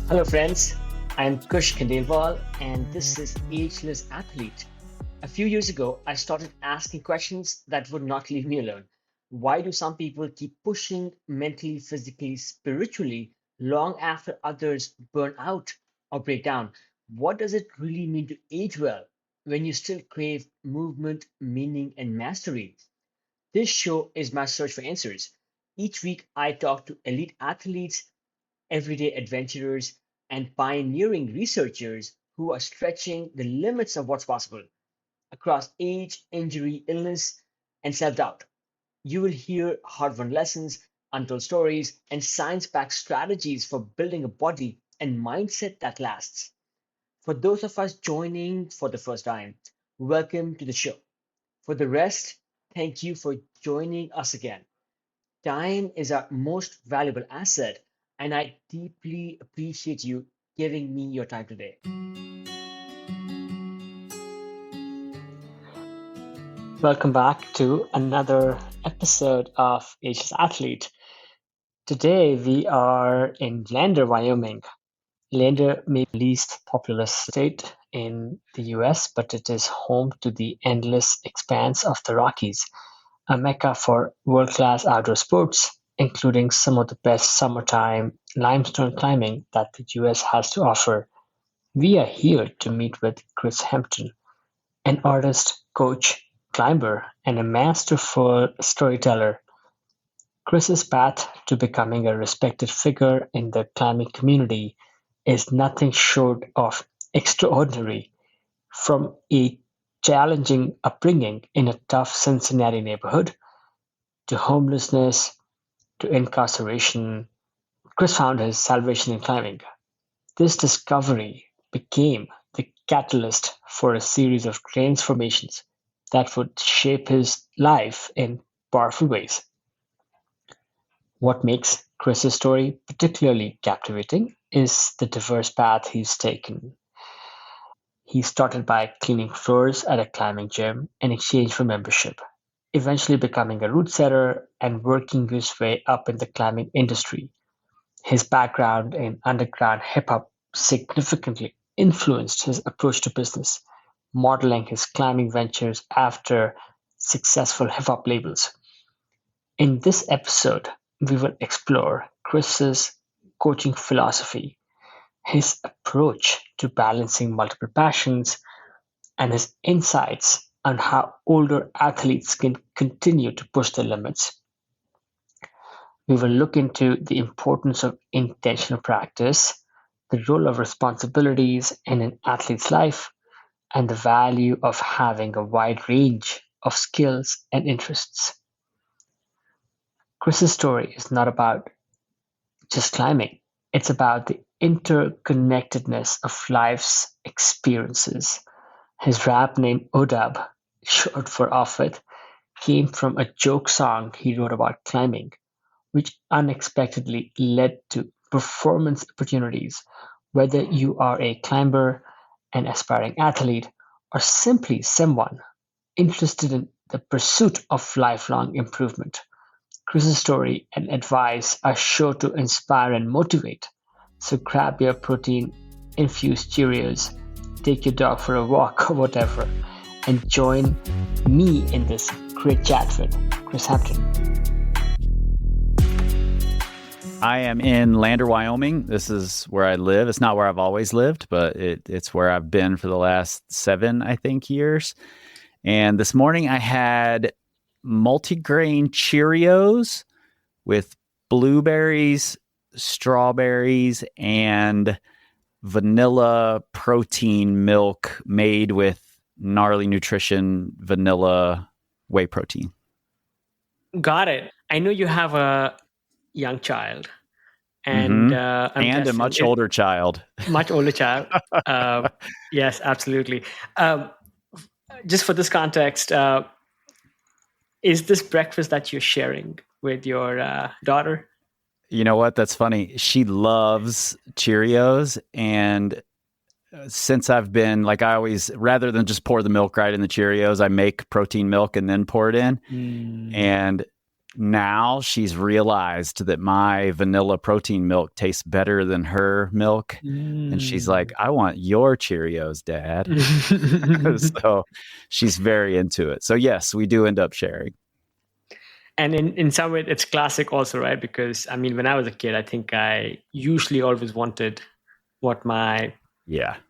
Hello, friends. I'm Kush Khandelwal, and this is Ageless Athlete. A few years ago, I started asking questions that would not leave me alone. Why do some people keep pushing mentally, physically, spiritually long after others burn out or break down? What does it really mean to age well when you still crave movement, meaning, and mastery? This show is my search for answers. Each week, I talk to elite athletes, everyday adventurers, and pioneering researchers who are stretching the limits of what's possible across age, injury, illness, and self doubt. You will hear hard won lessons, untold stories, and science backed strategies for building a body and mindset that lasts. For those of us joining for the first time, welcome to the show. For the rest, thank you for joining us again. Time is our most valuable asset, and I deeply appreciate you giving me your time today. Welcome back to another episode of Ageless Athlete. Today we are in Lander, Wyoming. Lander may be the least populous state in the US, but it is home to the endless expanse of the Rockies, a mecca for world-class outdoor sports, including some of the best summertime limestone climbing that the US has to offer. We are here to meet with Kris Hampton, an artist, coach, climber, and a masterful storyteller. Chris's path to becoming a respected figure in the climbing community is nothing short of extraordinary. From a challenging upbringing in a tough Cincinnati neighborhood to homelessness to incarceration, Chris found his salvation in climbing. This discovery became the catalyst for a series of transformations that would shape his life in powerful ways. What makes Chris's story particularly captivating is the diverse path he's taken. He started by cleaning floors at a climbing gym in exchange for membership, eventually becoming a route setter and working his way up in the climbing industry. His background in underground hip hop significantly influenced his approach to business, modeling his climbing ventures after successful hip hop labels. In this episode, we will explore Chris's coaching philosophy, his approach to balancing multiple passions, and his insights on how older athletes can continue to push their limits. We will look into the importance of intentional practice, the role of responsibilities in an athlete's life, and the value of having a wide range of skills and interests. Chris's story is not about just climbing, it's about the interconnectedness of life's experiences. His rap name Odab, short for Off It, came from a joke song he wrote about climbing, which unexpectedly led to performance opportunities. Whether you are a climber, an aspiring athlete, or simply someone interested in the pursuit of lifelong improvement, Chris's story and advice are sure to inspire and motivate. So grab your protein infused Cheerios, take your dog for a walk or whatever, and join me in this great chat with Kris Hampton. I am in Lander, Wyoming. This is where I live. It's not where I've always lived, but it's where I've been for the last 7, I think, years. And this morning I had multigrain Cheerios with blueberries, strawberries, and vanilla protein milk made with gnarly nutrition vanilla whey protein. Got it. I know you have a young child, and and a much older child. Much older child. Yes, absolutely. Just for this context, is this breakfast that you're sharing with your daughter? You know what? That's funny. She loves Cheerios. And since I've been I always, rather than just pour the milk right in the Cheerios, I make protein milk and then pour it in. And now she's realized that my vanilla protein milk tastes better than her milk. And she's like, I want your Cheerios, Dad. So she's very into it. So yes, we do end up sharing. And in some way, it's classic also, right? Because I mean, when I was a kid, I think I usually always wanted what my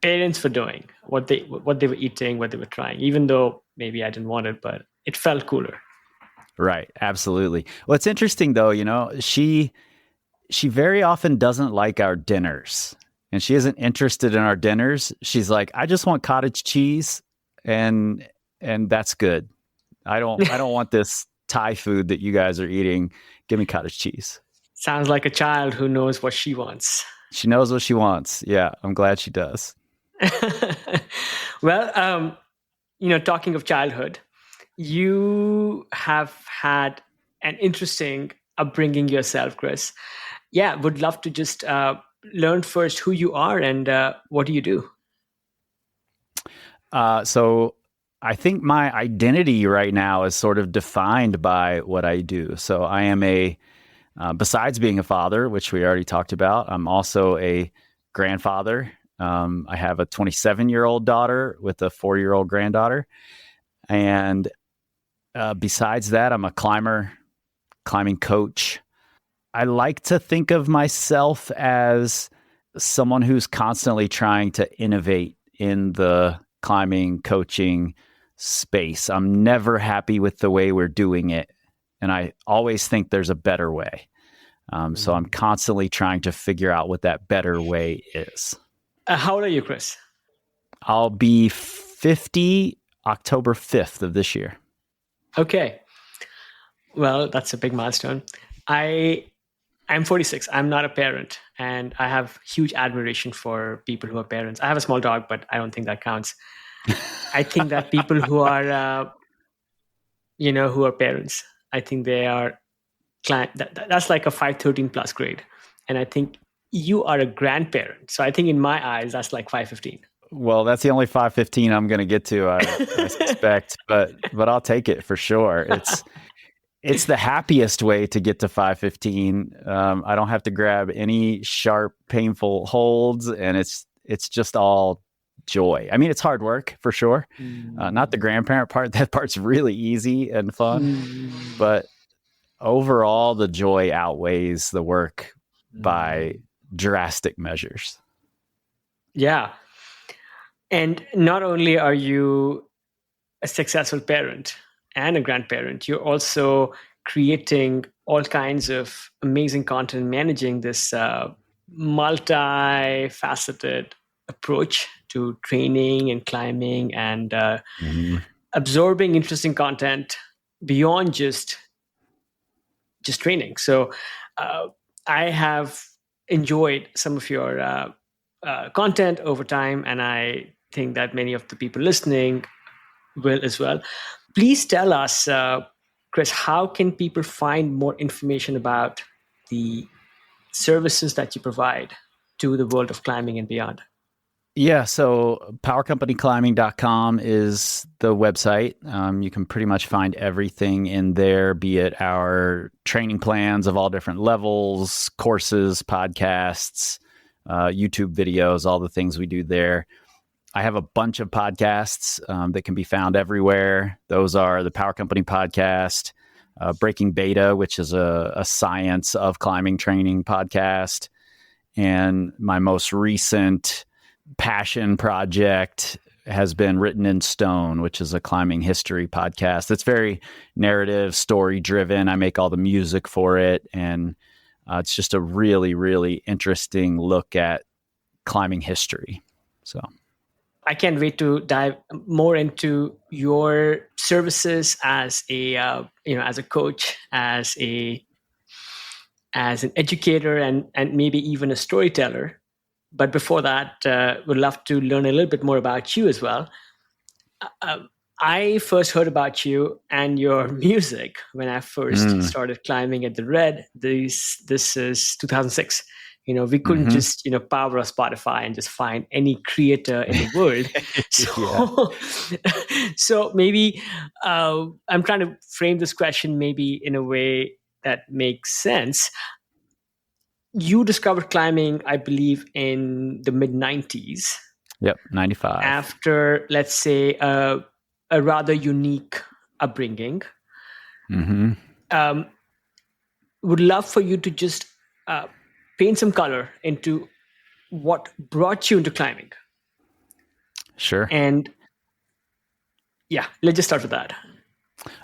parents were doing, what they were eating, what they were trying, even though maybe I didn't want it, but it felt cooler. Right. Absolutely. Well, it's interesting though, she very often doesn't like our dinners, and she isn't interested in our dinners. She's like, I just want cottage cheese and that's good. I don't want this Thai food that you guys are eating. Give me cottage cheese. Sounds like a child who knows what she wants. She knows what she wants. Yeah, I'm glad she does. Well, talking of childhood, you have had an interesting upbringing yourself, Kris. Yeah, would love to just learn first who you are and what do you do? So I think my identity right now is sort of defined by what I do. So I am besides being a father, which we already talked about, I'm also a grandfather. I have a 27-year-old daughter with a 4-year-old granddaughter. And besides that, I'm a climbing coach. I like to think of myself as someone who's constantly trying to innovate in the climbing coaching space. I'm never happy with the way we're doing it, and I always think there's a better way. So I'm constantly trying to figure out what that better way is. How old are you, Kris? I'll be 50 October 5th of this year. Okay. Well, that's a big milestone. I'm 46. I'm not a parent, and I have huge admiration for people who are parents. I have a small dog, but I don't think that counts. I think that people who are, who are parents, I think they are, that's like a 513 plus grade. And I think you are a grandparent. So I think in my eyes, that's like 515. Well, that's the only 515 I'm going to get to, I suspect, but I'll take it for sure. It's the happiest way to get to 515. I don't have to grab any sharp, painful holds, and it's just all joy. I mean, it's hard work for sure. Not the grandparent part. That part's really easy and fun. But overall, the joy outweighs the work by drastic measures. Yeah. And not only are you a successful parent and a grandparent, you're also creating all kinds of amazing content, managing this multifaceted approach to training and climbing and absorbing interesting content beyond just training. So I have enjoyed some of your content over time, and I think that many of the people listening will as well. Please tell us, Kris, how can people find more information about the services that you provide to the world of climbing and beyond? Yeah, so powercompanyclimbing.com is the website. You can pretty much find everything in there, be it our training plans of all different levels, courses, podcasts, YouTube videos, all the things we do there. I have a bunch of podcasts that can be found everywhere. Those are the Power Company podcast, Breaking Beta, which is a science of climbing training podcast, and my most recent passion project has been Written in Stone, which is a climbing history podcast. It's very narrative, story driven. I make all the music for it, and it's just a really, really interesting look at climbing history. So I can't wait to dive more into your services as a as a coach, as an educator, and maybe even a storyteller. But before that, would love to learn a little bit more about you as well. I first heard about you and your music when I first started climbing at the Red. This is 2006. We couldn't Hmm. just, power a Spotify and just find any creator in the world. Yeah. So, so maybe I'm trying to frame this question maybe in a way that makes sense. You discovered climbing, I believe, in the mid 90s Yep. 95. after, let's say, a rather unique upbringing. Hmm. Um, would love for you to just uh, paint some color into what brought you into climbing. Sure. And yeah, let's just start with that.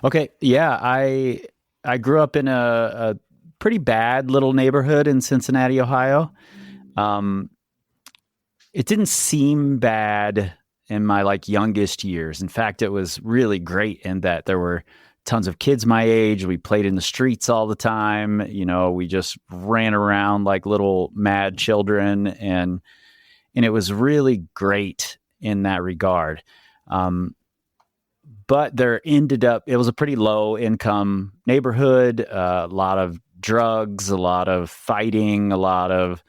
Okay. Yeah. I grew up in a pretty bad little neighborhood in Cincinnati, Ohio. Um, it didn't seem bad in my youngest years. In fact, it was really great in that there were tons of kids my age. We played in the streets all the time. We just ran around like little mad children, and it was really great in that regard. But it was a pretty low income neighborhood, a lot of drugs, a lot of fighting, a lot of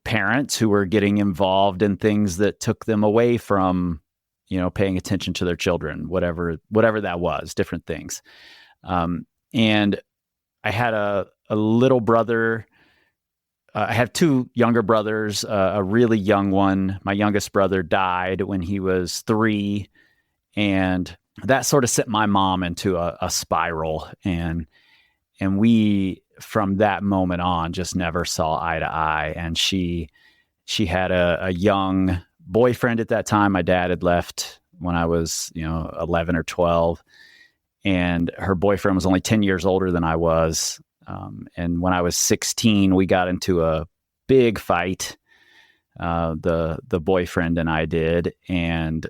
parents who were getting involved in things that took them away from, paying attention to their children, whatever that was, different things. And I had a little brother. I have two younger brothers, a really young one. My youngest brother died when he was 3. And that sort of sent my mom into a spiral. And we, from that moment on, just never saw eye to eye. And she had a young boyfriend at that time. My dad had left when I was, 11 or 12. And her boyfriend was only 10 years older than I was. And when I was 16, we got into a big fight. The boyfriend and I did, and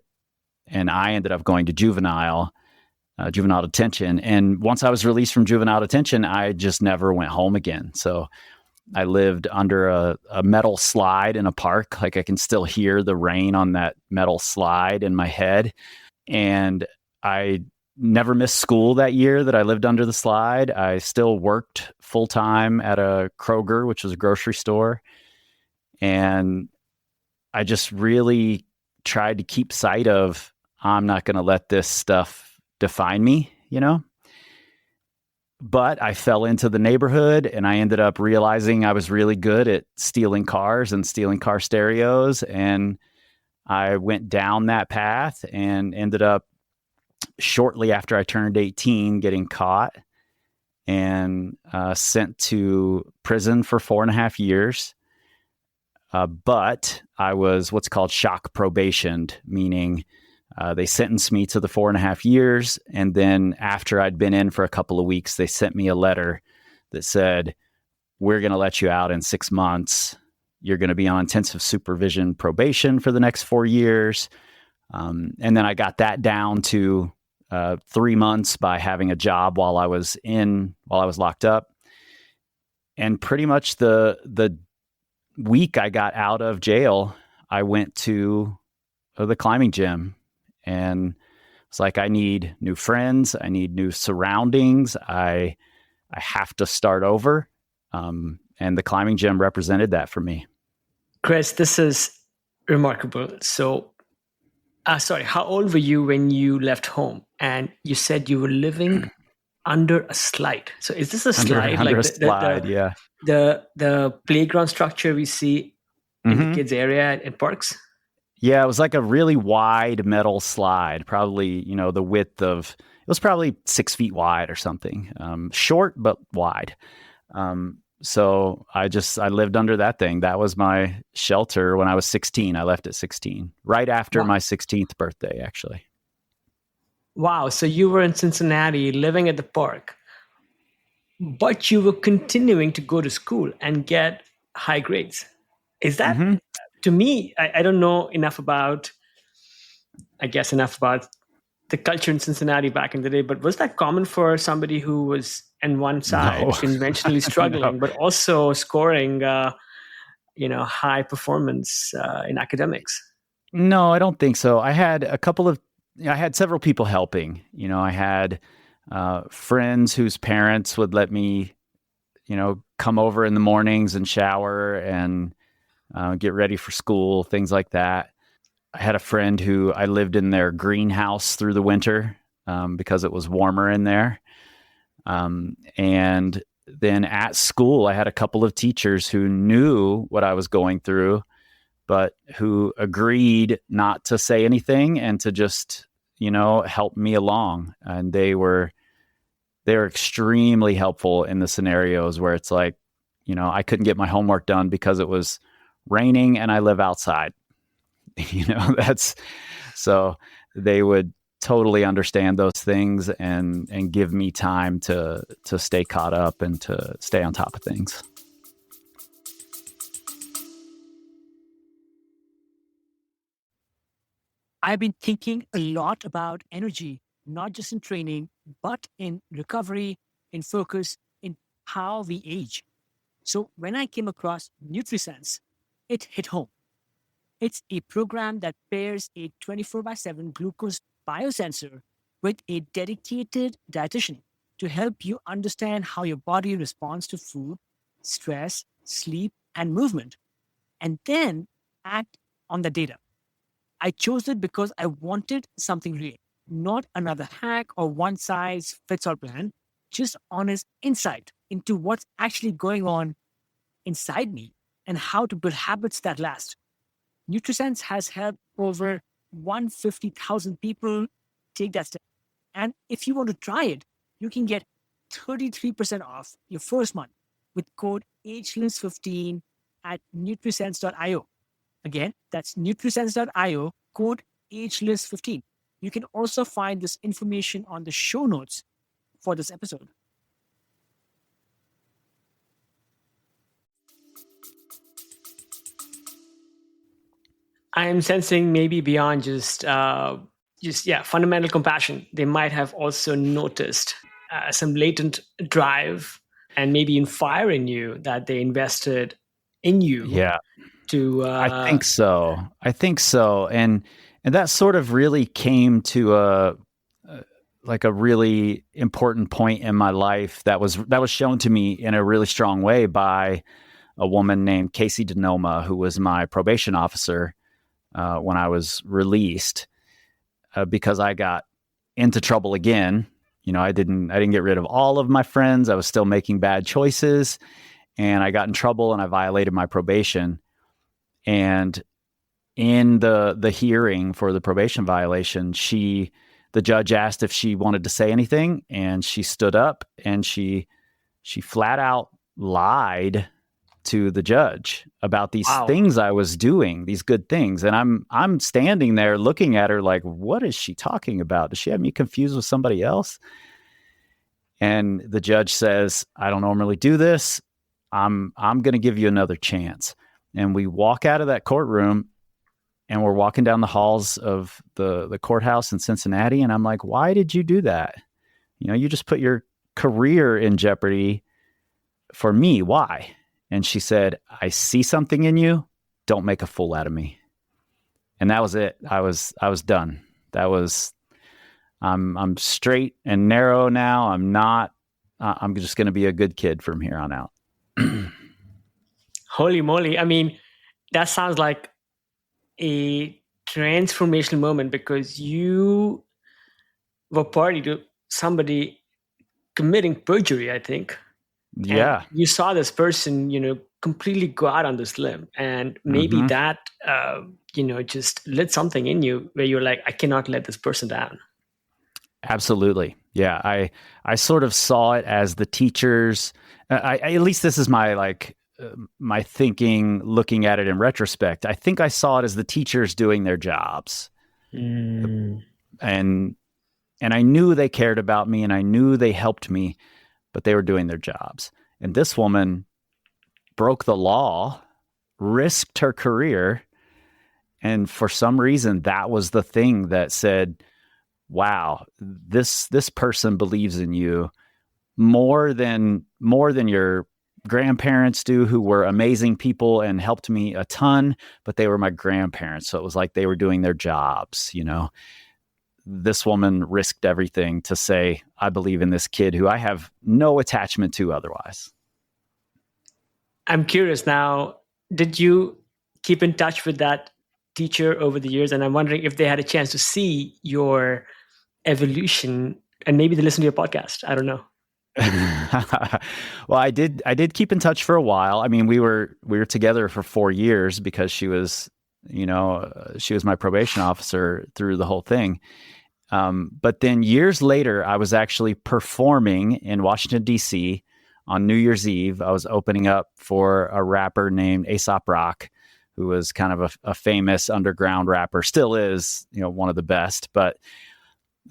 I ended up going to juvenile detention. And once I was released from juvenile detention, I just never went home again. So I lived under a metal slide in a park. Like, I can still hear the rain on that metal slide in my head. And I never missed school that year that I lived under the slide. I still worked full time at a Kroger, which was a grocery store. And I just really tried to keep sight of, I'm not going to let this stuff define me, But I fell into the neighborhood, and I ended up realizing I was really good at stealing cars and stealing car stereos. And I went down that path and ended up, shortly after I turned 18, getting caught and sent to prison for 4.5 years. But I was what's called shock probationed, meaning they sentenced me to the 4.5 years. And then after I'd been in for a couple of weeks, they sent me a letter that said, we're going to let you out in 6 months. You're going to be on intensive supervision probation for the next 4 years. And then I got that down to 3 months by having a job while I was locked up. And pretty much the week I got out of jail, I went to the climbing gym, and it's like, I need new friends. I need new surroundings. I have to start over. And the climbing gym represented that for me. Kris, this is remarkable. So, sorry, how old were you when you left home? And you said you were living under a slide. So is this a slide, Under like a slide, yeah. the playground structure we see in the kids' area in parks? Yeah, it was like a really wide metal slide, probably, the width of, it was probably 6 feet wide or something. Short, but wide. So I lived under that thing. That was my shelter when I was 16. I left at 16, right after my 16th birthday, actually. Wow. So you were in Cincinnati living at the park, but you were continuing to go to school and get high grades. Is that, to me, I don't know enough about the culture in Cincinnati back in the day, but was that common for somebody who was on one side, No. conventionally struggling, No. but also scoring, high performance in academics? No, I don't think so. I had several people helping. I had friends whose parents would let me, come over in the mornings and shower and get ready for school, things like that. I had a friend who I lived in their greenhouse through the winter because it was warmer in there. And then at school, I had a couple of teachers who knew what I was going through, but who agreed not to say anything and to just, help me along. And they're extremely helpful in the scenarios where it's like, I couldn't get my homework done because it was raining and I live outside. That's so they would totally understand those things and give me time to stay caught up and to stay on top of things. I've been thinking a lot about energy, not just in training, but in recovery, in focus, in how we age. So when I came across NutriSense, it hit home. It's a program that pairs a 24/7 glucose biosensor with a dedicated dietitian to help you understand how your body responds to food, stress, sleep, and movement, and then act on the data. I chose it because I wanted something real, not another hack or one size fits all plan, just honest insight into what's actually going on inside me and how to build habits that last. NutriSense has helped over 150,000 people take that step. And if you want to try it, you can get 33% off your first month with code Ageless15 at nutrisense.io. Again, that's nutrisense.io, code Ageless15. You can also find this information on the show notes for this episode. I'm sensing maybe beyond just fundamental compassion. They might have also noticed some latent drive and maybe in fire in you that they invested in you. Yeah, to I think so. And that sort of really came to a really important point in my life that was shown to me in a really strong way by a woman named Casey Denoma, who was my probation officer when I was released, because I got into trouble again. I didn't get rid of all of my friends. I was still making bad choices, and I got in trouble and I violated my probation. And in the hearing for the probation violation, the judge asked if she wanted to say anything, and she stood up and she flat out lied to the judge about these things I was doing, these good things. And I'm standing there looking at her like, what is she talking about? Does she have me confused with somebody else? And the judge says, I don't normally do this. I'm going to give you another chance. And we walk out of that courtroom and we're walking down the halls of the courthouse in Cincinnati. And I'm like, why did you do that? You just put your career in jeopardy for me. Why? And she said, I see something in you. Don't make a fool out of me. And that was it. I was done. That was, I'm straight and narrow now. I'm not, I'm just going to be a good kid from here on out. Holy moly. I mean, that sounds like a transformational moment because you were party to somebody committing perjury, I think. Yeah. And you saw this person, completely go out on this limb. And maybe that, just lit something in you where you're like, I cannot let this person down. Absolutely. Yeah. I sort of saw it as the teachers. At least this is my my thinking, looking at it in retrospect. I think I saw it as the teachers doing their jobs. And I knew they cared about me and I knew they helped me, but they were doing their jobs. And this woman broke the law, risked her career. And for some reason, that was the thing that said, wow, this person believes in you more than your grandparents do, who were amazing people and helped me a ton, but they were my grandparents. So it was like they were doing their jobs, This woman risked everything to say, I believe in this kid who I have no attachment to otherwise. I'm curious now, did you keep in touch with that teacher over the years? And I'm wondering if they had a chance to see your evolution and maybe they listen to your podcast. I don't know. Well, I did keep in touch for a while. I mean, we were together for 4 years because she was, she was my probation officer through the whole thing. But then years later, I was actually performing in Washington, D.C. on New Year's Eve. I was opening up for a rapper named Aesop Rock, who was kind of a famous underground rapper, still is, one of the best. But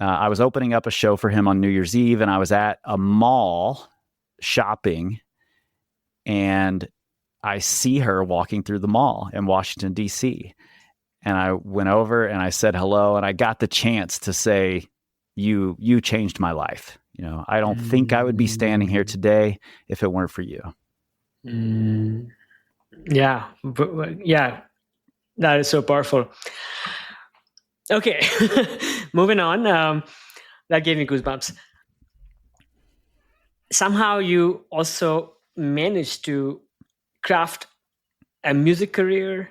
I was opening up a show for him on New Year's Eve, and I was at a mall shopping, and I see her walking through the mall in Washington, D.C. And I went over and I said hello, and I got the chance to say, you changed my life. I don't think I would be standing here today if it weren't for you. Yeah. Yeah. That is so powerful. Okay. Moving on. That gave me goosebumps. Somehow you also managed to craft a music career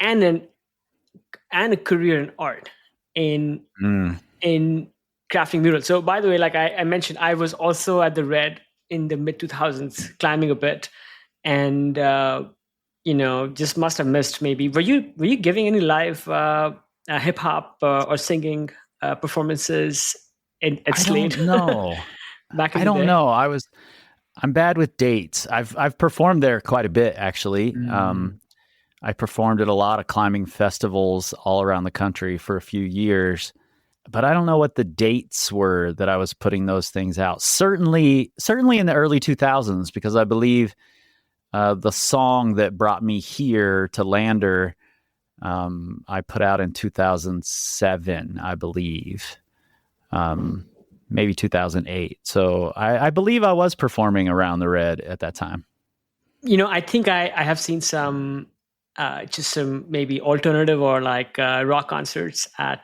and a career in art in crafting murals. So by the way, like I mentioned, I was also at the Red in the mid 2000s climbing a bit, and just must have missed maybe. Were you giving any live hip hop or singing performances at Slade? No. Back in I the don't day? know. I'm bad with dates. I've performed there quite a bit, actually. I performed at a lot of climbing festivals all around the country for a few years, but I don't know what the dates were that I was putting those things out. Certainly in the early 2000s, because I believe the song that brought me here to Lander, I put out in 2007, I believe. Maybe 2008. So I believe I was performing around the Red at that time. I think I have seen just some maybe alternative or like rock concerts at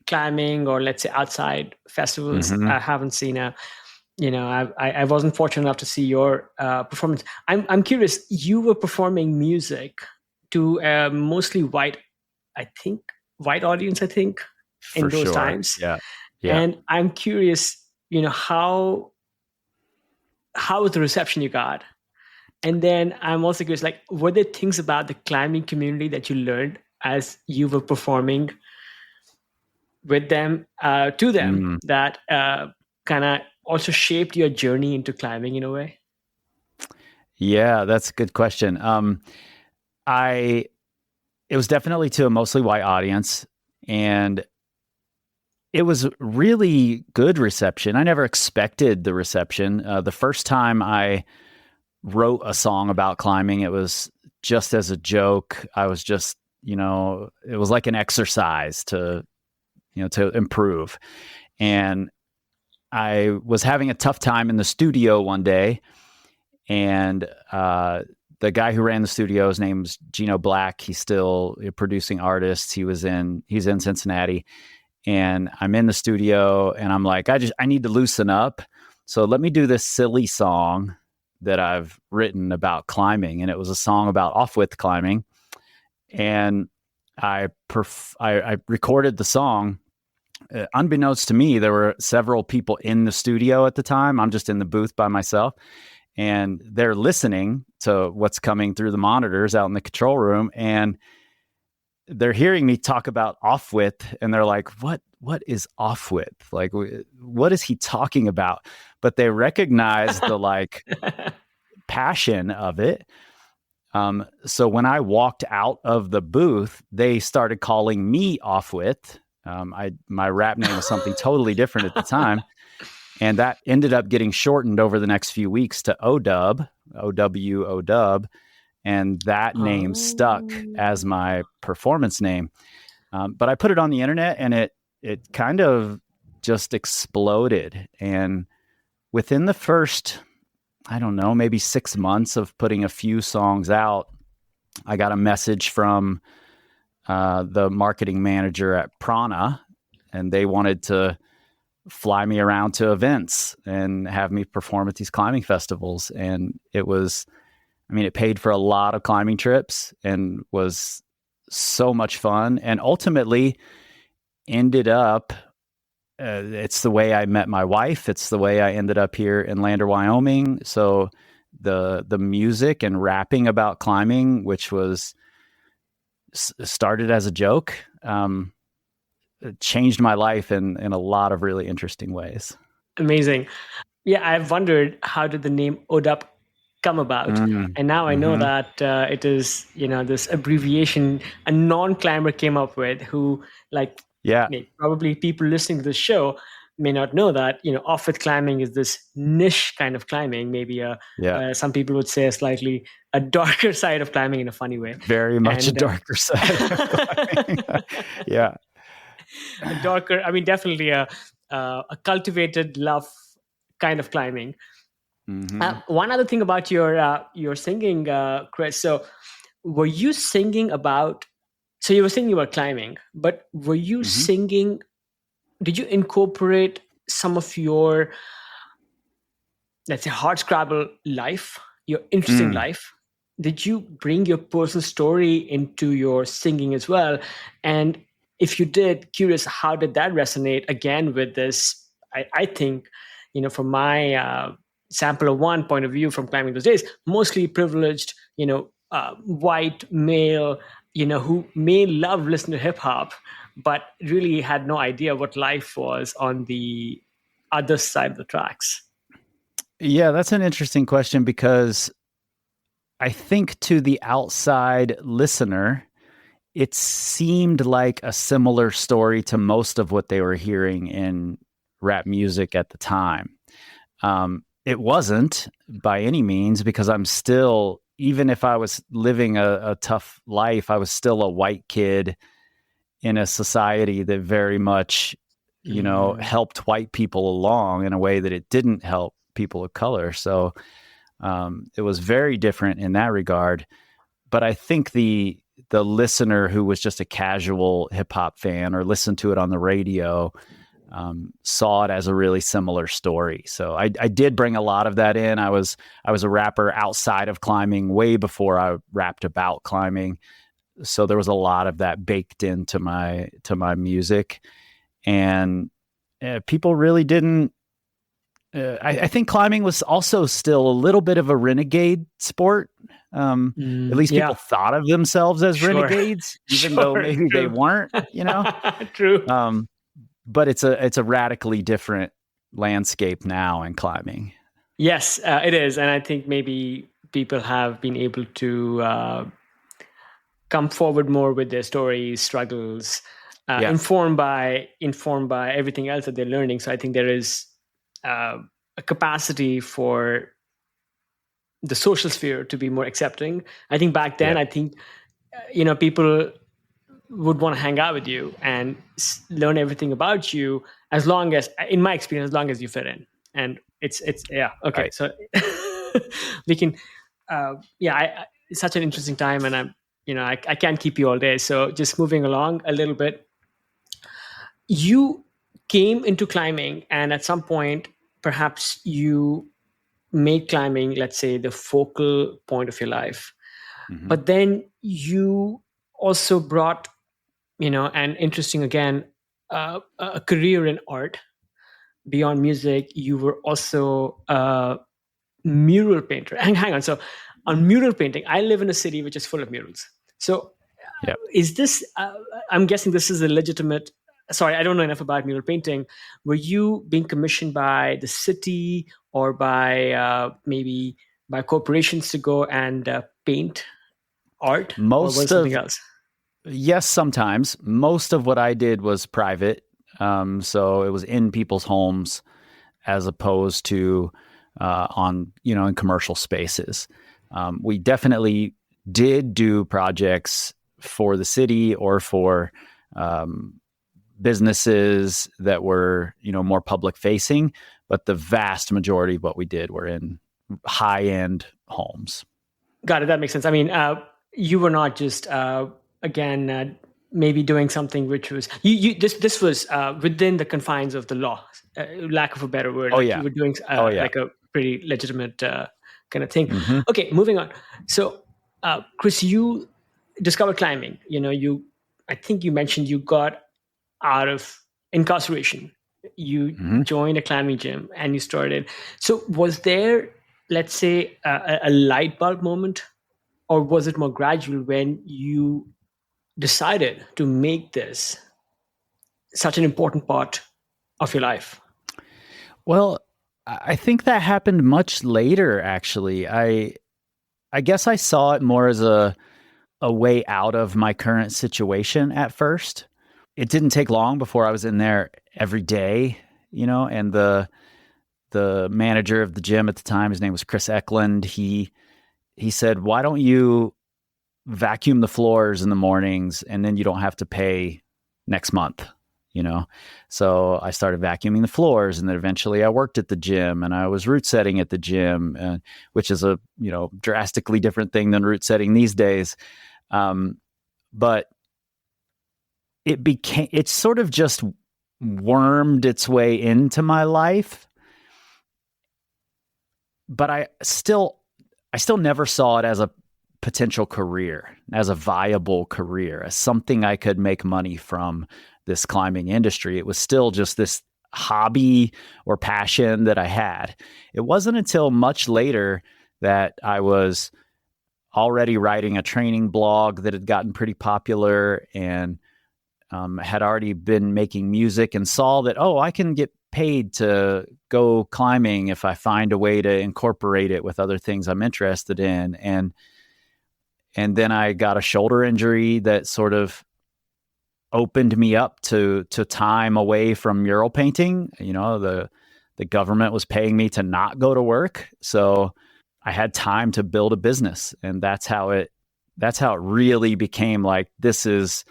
climbing or let's say outside festivals. I haven't seen I wasn't fortunate enough to see your performance. I'm curious. You were performing music to a mostly white audience. I think in For those sure. times. Yeah. And I'm curious, how was the reception you got? And then I'm also curious, like, were there things about the climbing community that you learned as you were performing with them, to them, that kind of also shaped your journey into climbing in a way? Yeah, that's a good question. It was definitely to a mostly white audience, and it was really good reception. I never expected the reception. The first time I wrote a song about climbing, it was just as a joke. I was just, it was like an exercise to improve. And I was having a tough time in the studio one day, and the guy who ran the studio, his name's Gino Black. He's still a producing artist. He's in Cincinnati. And I'm in the studio and I'm like, I need to loosen up. So let me do this silly song that I've written about climbing. And it was a song about off-width climbing. And I recorded the song. Unbeknownst to me, there were several people in the studio at the time. I'm just in the booth by myself. And they're listening to what's coming through the monitors out in the control room. And they're hearing me talk about off-width, and they're like, what is off-width? Like, what is he talking about? But they recognize the like passion of it. So when I walked out of the booth, they started calling me off-width. My rap name was something totally different at the time. And that ended up getting shortened over the next few weeks to ODub, OWOW. And that name stuck as my performance name. But I put it on the internet, and it kind of just exploded. And within the first, I don't know, maybe 6 months of putting a few songs out, I got a message from the marketing manager at Prana, and they wanted to fly me around to events and have me perform at these climbing festivals. And it paid for a lot of climbing trips and was so much fun. And ultimately ended up, it's the way I met my wife. It's the way I ended up here in Lander, Wyoming. So the music and rapping about climbing, which was started as a joke, it changed my life in a lot of really interesting ways. Amazing. Yeah, I've wondered, how did the name ODUP come about? And now I know that it is, this abbreviation a non-climber came up with, who, like, Yeah. probably people listening to this show may not know that, off-road climbing is this niche kind of climbing, maybe some people would say a darker side of climbing in a funny way. Very much a darker side of climbing. Yeah. A darker, definitely a cultivated love kind of climbing. One other thing about your singing, Kris. So, were you singing about? So you were singing about climbing, but were you singing? Did you incorporate some of your, let's say, hardscrabble life, your interesting life? Did you bring your personal story into your singing as well? And if you did, curious, how did that resonate again with this? I think, from my sample of one point of view from climbing those days, mostly privileged, white male, who may love listening to hip hop, but really had no idea what life was on the other side of the tracks. Yeah, that's an interesting question, because I think to the outside listener, it seemed like a similar story to most of what they were hearing in rap music at the time. It wasn't by any means, because I'm still, even if I was living a tough life, I was still a white kid in a society that very much, helped white people along in a way that it didn't help people of color. So it was very different in that regard. But I think the listener who was just a casual hip hop fan or listened to it on the radio saw it as a really similar story. So I did bring a lot of that in. I was a rapper outside of climbing way before I rapped about climbing. So there was a lot of that baked into my music, and people really didn't. I think climbing was also still a little bit of a renegade sport. At least people thought of themselves as renegades, even though maybe they weren't. True. But it's a radically different landscape now in climbing. Yes, it is, and I think maybe people have been able to come forward more with their stories, struggles, informed by everything else that they're learning. So I think there is a capacity for the social sphere to be more accepting. I think back then, I think people would want to hang out with you and learn everything about you, as long as, in my experience, as long as you fit in. And it's okay. Right. So we can, it's such an interesting time, and I'm, I can't keep you all day. So just moving along a little bit, you came into climbing, and at some point, perhaps you made climbing, let's say, the focal point of your life. But then you also brought, and interesting again, a career in art beyond music. You were also a mural painter. Hang on. So on mural painting, I live in a city which is full of murals. So is this, I'm guessing this is a legitimate, sorry, I don't know enough about mural painting. Were you being commissioned by the city or by maybe by corporations to go and paint art? Or was it something else? Yes, sometimes. Most of what I did was private. So it was in people's homes as opposed to in commercial spaces. We definitely did do projects for the city or for businesses that were, more public facing, but the vast majority of what we did were in high-end homes. Got it. That makes sense. I mean, you were not just, again, maybe doing something which was this was within the confines of the law, lack of a better word. Oh Like you yeah. were doing Oh yeah. like a pretty legitimate kind of thing. Hmm. Okay, moving on. So, Kris, you discovered climbing. I think you mentioned you got out of incarceration. You Hmm. joined a climbing gym and you started. So, was there, let's say, a light bulb moment, or was it more gradual when you decided to make this such an important part of your life? Well, I think that happened much later, actually. I guess I saw it more as a way out of my current situation at first. It didn't take long before I was in there every day, and the manager of the gym at the time, his name was Chris Eklund. He said, "Why don't you vacuum the floors in the mornings, and then you don't have to pay next month?" So I started vacuuming the floors, and then eventually I worked at the gym, and I was root setting at the gym, which is a drastically different thing than root setting these days. But it sort of just wormed its way into my life, but I still never saw it as a potential career, as a viable career, as something I could make money from this climbing industry. It was still just this hobby or passion that I had. It wasn't until much later that I was already writing a training blog that had gotten pretty popular, and had already been making music, and saw that, I can get paid to go climbing if I find a way to incorporate it with other things I'm interested in. And then I got a shoulder injury that sort of opened me up to time away from mural painting. The government was paying me to not go to work, so I had time to build a business, and that's how it really became like, this is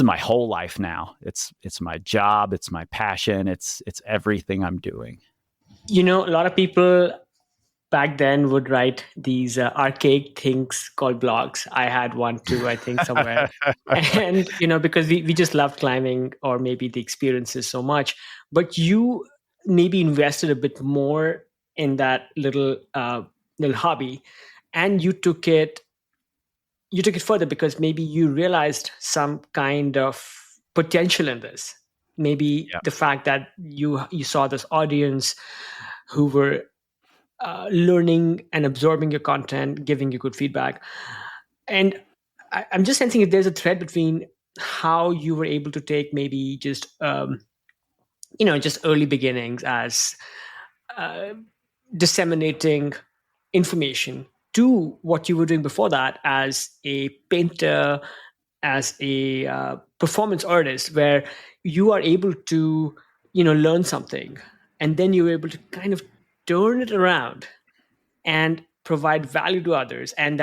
my whole life now. It's my job, it's my passion, it's everything I'm doing. A lot of people back then would write these archaic things called blogs. I had one too, I think, somewhere. And, because we just loved climbing, or maybe the experiences so much. But you maybe invested a bit more in that little hobby, and you took it further because maybe you realized some kind of potential in this. Maybe Yeah. the fact that you saw this audience who were learning and absorbing your content, giving you good feedback. And I'm just sensing if there's a thread between how you were able to take maybe just early beginnings as uh, disseminating information, to what you were doing before that as a painter, as a performance artist, where you are able to learn something, and then you're able to kind of turn it around and provide value to others, and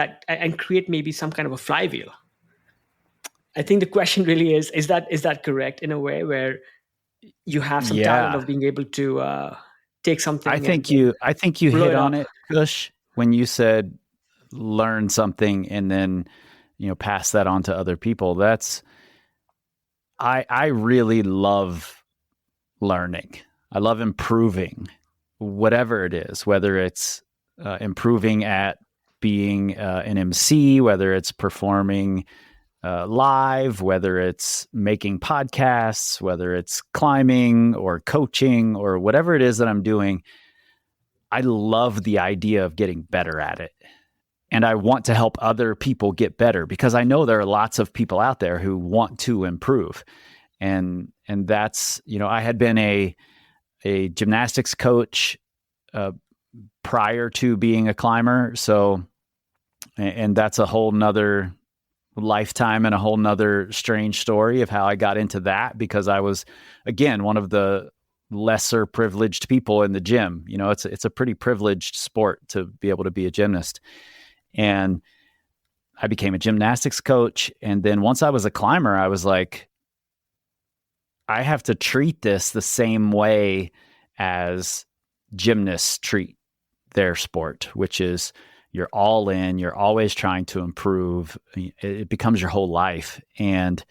create maybe some kind of a flywheel. I think the question really is that correct, in a way where you have some talent Yeah. of being able to take I something and think then you blow hit it on up? it, Kush, when you said learn something and then, pass that on to other people. I really love learning. I love improving, whatever it is, whether it's improving at being an MC, whether it's performing live, whether it's making podcasts, whether it's climbing or coaching or whatever it is that I'm doing. I love the idea of getting better at it. And I want to help other people get better, because I know there are lots of people out there who want to improve. And that's, I had been a gymnastics coach prior to being a climber. So, and that's a whole nother lifetime and a whole nother strange story of how I got into that, because I was, again, one of the lesser privileged people in the gym. It's a pretty privileged sport to be able to be a gymnast. And I became a gymnastics coach. And then once I was a climber, I was like, I have to treat this the same way as gymnasts treat their sport, which is, you're all in, you're always trying to improve. It becomes your whole life. And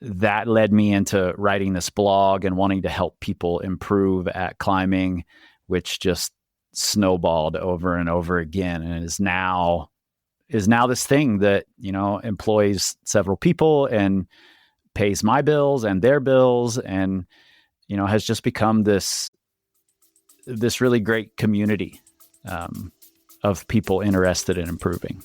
that led me into writing this blog and wanting to help people improve at climbing, which just snowballed over and over again, and is now this thing that, employs several people and pays my bills and their bills, and has just become this really great community of people interested in improving.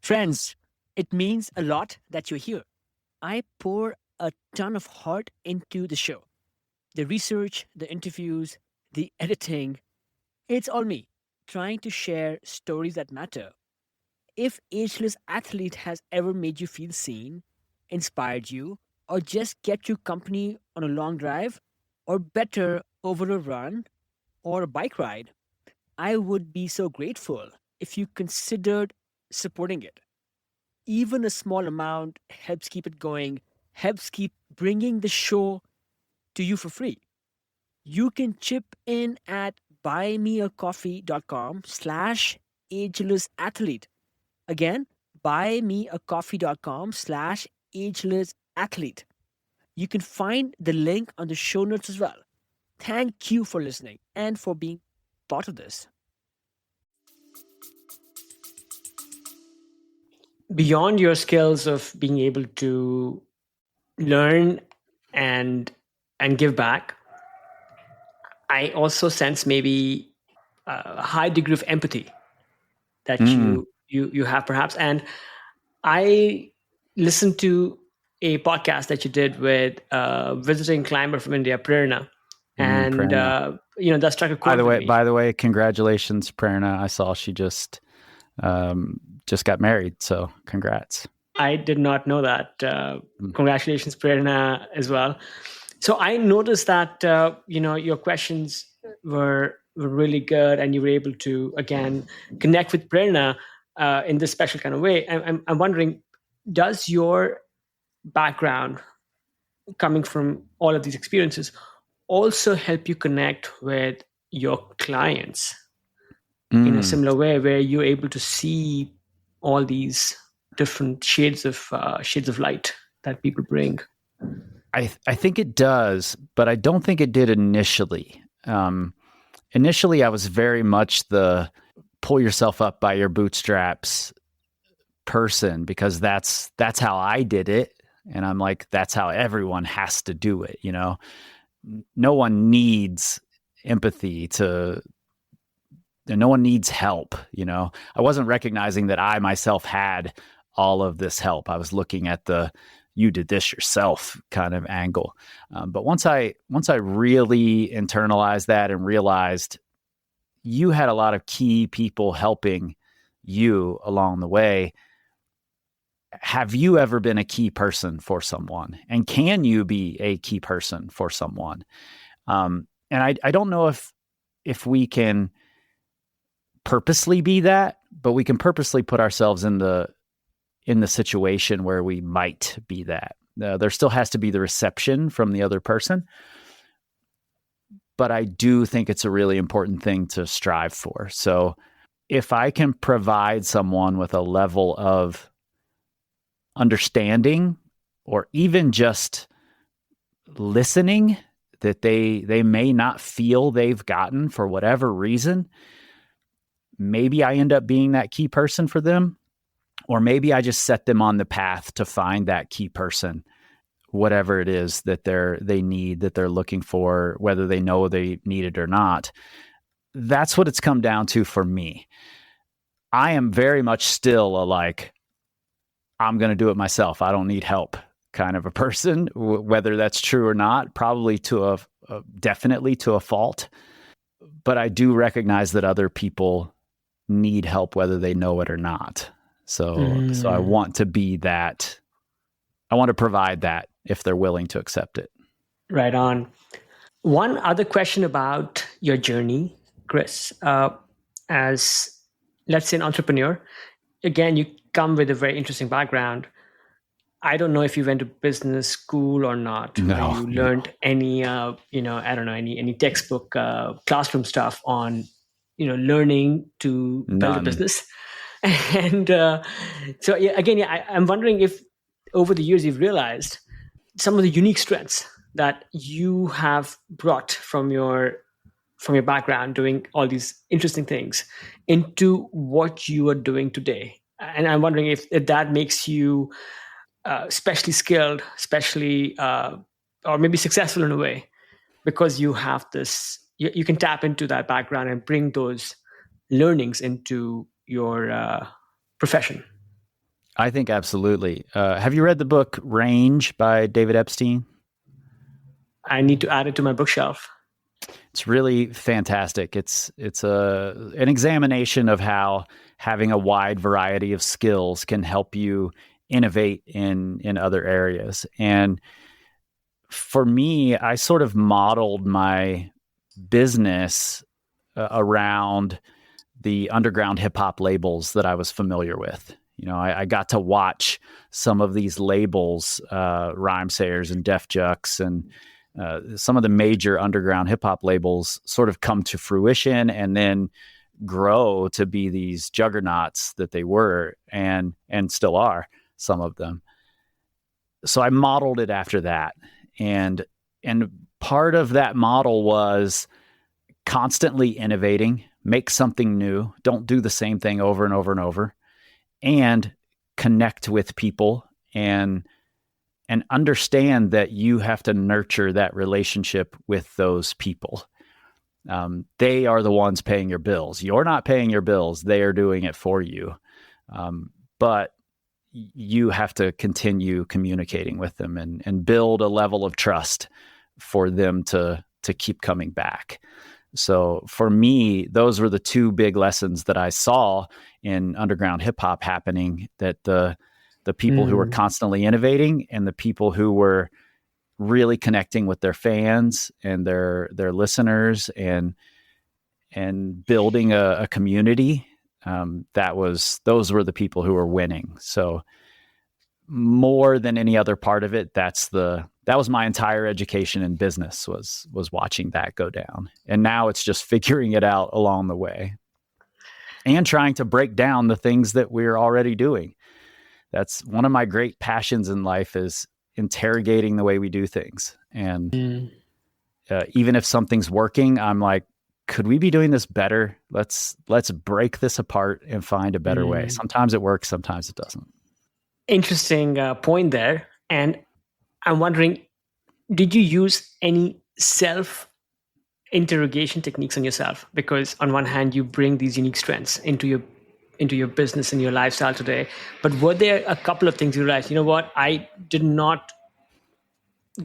Friends, it means a lot that you're here. I pour a ton of heart into the show. The research, the interviews, the editing, it's all me, trying to share stories that matter. If Ageless Athlete has ever made you feel seen, inspired you, or just kept you company on a long drive, or better, over a run or a bike ride, I would be so grateful if you considered supporting it. Even a small amount helps keep it going, helps keep bringing the show to you for free. You can chip in at buymeacoffee.com/agelessathlete. Again, buymeacoffee.com/agelessathlete. You can find the link on the show notes as well. Thank you for listening and for being part of this. Beyond your skills of being able to learn and give back, I also sense maybe a high degree of empathy that you have perhaps. And I listened to a podcast that you did with a visiting climber from India, Prerna, and Prerna. That struck a chord with me. By the way, congratulations, Prerna. I saw she just got married, so congrats. I did not know that. Congratulations, Prerna, as well. So I noticed that your questions were really good, and you were able to again connect with Prerna in this special kind of way. I'm wondering, does your background coming from all of these experiences also help you connect with your clients in a similar way, where you're able to see all these different shades of light that people bring? I think it does, but I don't think it did initially. Initially, I was very much the pull yourself up by your bootstraps person, because that's how I did it. And I'm like, that's how everyone has to do it. No one needs empathy no one needs help. I wasn't recognizing that I myself had all of this help. I was looking at the you did this yourself kind of angle. But once I really internalized that and realized you had a lot of key people helping you along the way, have you ever been a key person for someone? And can you be a key person for someone? And I don't know if we can purposely be that, but we can purposely put ourselves in the situation where we might be that. There still has to be the reception from the other person, but I do think it's a really important thing to strive for. So if I can provide someone with a level of understanding, or even just listening, that they may not feel they've gotten for whatever reason, maybe I end up being that key person for them. Or maybe I just set them on the path to find that key person, whatever it is that they need, that they're looking for, whether they know they need it or not. That's what it's come down to for me. I am very much still I'm going to do it myself. I don't need help kind of a person, whether that's true or not, probably definitely to a fault. But I do recognize that other people need help, whether they know it or not. So I want to be that. I want to provide that if they're willing to accept it. Right on. One other question about your journey, Kris. As, let's say, an entrepreneur, again, you come with a very interesting background. I don't know if you went to business school or not, where No, you no, learned any, I don't know, any textbook, classroom stuff on, learning to build a none. business. And so, yeah, again, yeah, I'm wondering if over the years you've realized some of the unique strengths that you have brought from your background doing all these interesting things into what you are doing today. And I'm wondering if that makes you especially skilled, especially or maybe successful in a way, because you have this. You can tap into that background and bring those learnings into your profession. I think absolutely. Have you read the book Range by David Epstein? I need to add it to my bookshelf. It's really fantastic. It's an examination of how having a wide variety of skills can help you innovate in other areas. And for me, I sort of modeled my business around the underground hip hop labels that I was familiar with. I got to watch some of these labels, Rhymesayers and Def Jux, and some of the major underground hip hop labels sort of come to fruition and then grow to be these juggernauts that they were and still are, some of them. So I modeled it after that. And part of that model was constantly innovating, make something new, don't do the same thing over and over and over, and connect with people and understand that you have to nurture that relationship with those people. They are the ones paying your bills. You're not paying your bills. They are doing it for you. But you have to continue communicating with them and build a level of trust for them to keep coming back. So for me, those were the two big lessons that I saw in underground hip hop happening, that the people who were constantly innovating and the people who were really connecting with their fans and their listeners and building a community, those were the people who were winning. So more than any other part of it, that was my entire education in business, was watching that go down. And now it's just figuring it out along the way and trying to break down the things that we're already doing. That's one of my great passions in life, is interrogating the way we do things. And even if something's working, I'm like, could we be doing this better? Let's break this apart and find a better way. Sometimes it works, sometimes it doesn't. Interesting point there. And I'm wondering, did you use any self-interrogation techniques on yourself? Because on one hand, you bring these unique strengths into your business and your lifestyle today. But were there a couple of things you realized, you know what, I did not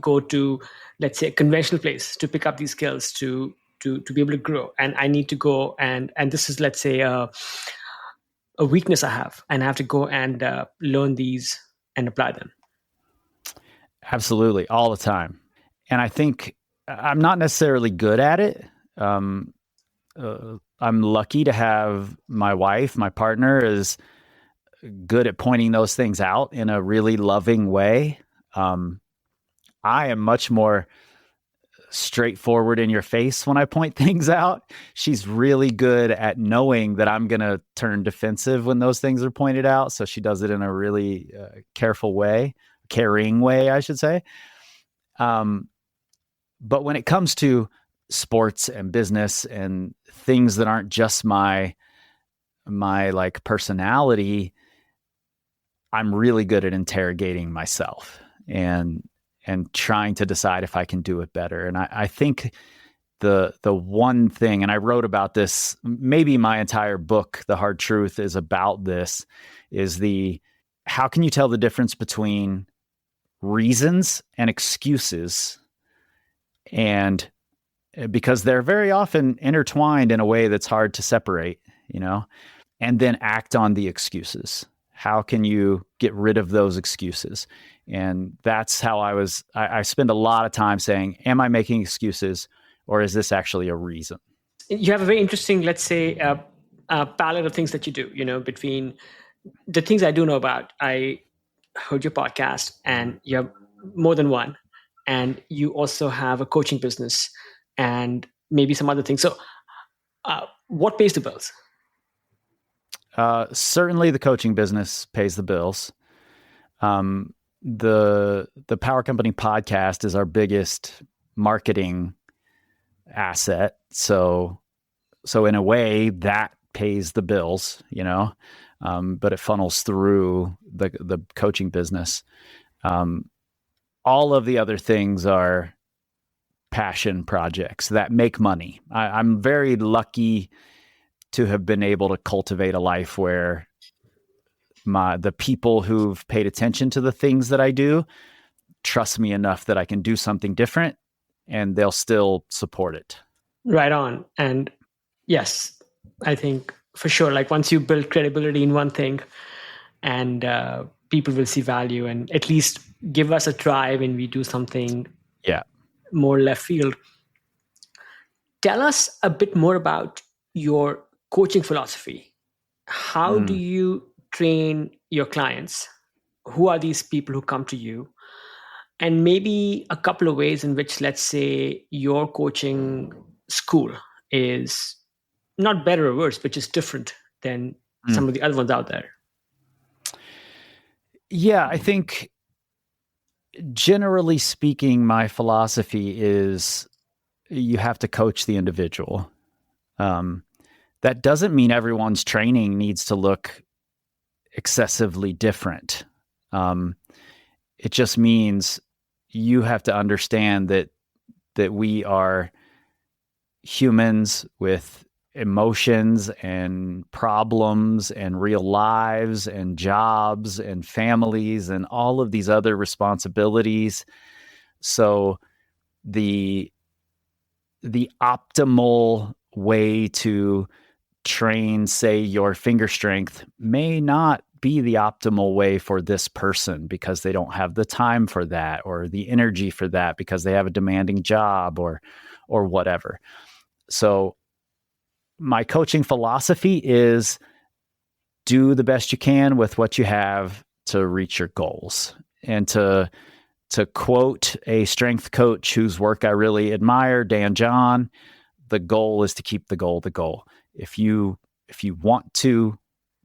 go to, let's say, a conventional place to pick up these skills to be able to grow, and I need to go and this is, let's say, a weakness I have, and I have to go and learn these and apply them? Absolutely, all the time. And I think I'm not necessarily good at it. I'm lucky to have my wife, my partner, is good at pointing those things out in a really loving way. I am much more straightforward in your face when I point things out. She's really good at knowing that I'm going to turn defensive when those things are pointed out. So she does it in a really careful way, caring way, I should say. But when it comes to sports and business and things that aren't just my like personality, I'm really good at interrogating myself and trying to decide if I can do it better. And I think the one thing, and I wrote about this, maybe my entire book, The Hard Truth, is about this, is how can you tell the difference between reasons and excuses? And because they're very often intertwined in a way that's hard to separate, and then act on the excuses. How can you get rid of those excuses? And that's how I spend a lot of time saying, am I making excuses, or is this actually a reason? You have a very interesting, let's say, palette of things that you do, between the things I do know about. I heard your podcast, and you have more than one, and you also have a coaching business and maybe some other things. So what pays the bills? Certainly the coaching business pays the bills. The Power Company podcast is our biggest marketing asset. So in a way that pays the bills, but it funnels through the coaching business. All of the other things are passion projects that make money. I'm very lucky to have been able to cultivate a life where the people who've paid attention to the things that I do trust me enough that I can do something different, and they'll still support it. Right on. And yes, I think for sure, like once you build credibility in one thing, and people will see value and at least give us a try when we do something more left field. Tell us a bit more about your coaching philosophy. How do you train your clients? Who are these people who come to you? And maybe a couple of ways in which, let's say, your coaching school is not better or worse, but just different than some of the other ones out there. Yeah, I think generally speaking, my philosophy is you have to coach the individual. That doesn't mean everyone's training needs to look excessively different. It just means you have to understand that we are humans with emotions and problems and real lives and jobs and families and all of these other responsibilities. So the optimal way to train, say, your finger strength may not be the optimal way for this person because they don't have the time for that or the energy for that because they have a demanding job or whatever. So my coaching philosophy is do the best you can with what you have to reach your goals. And to quote a strength coach whose work I really admire, Dan John, the goal is to keep the goal the goal. If you want to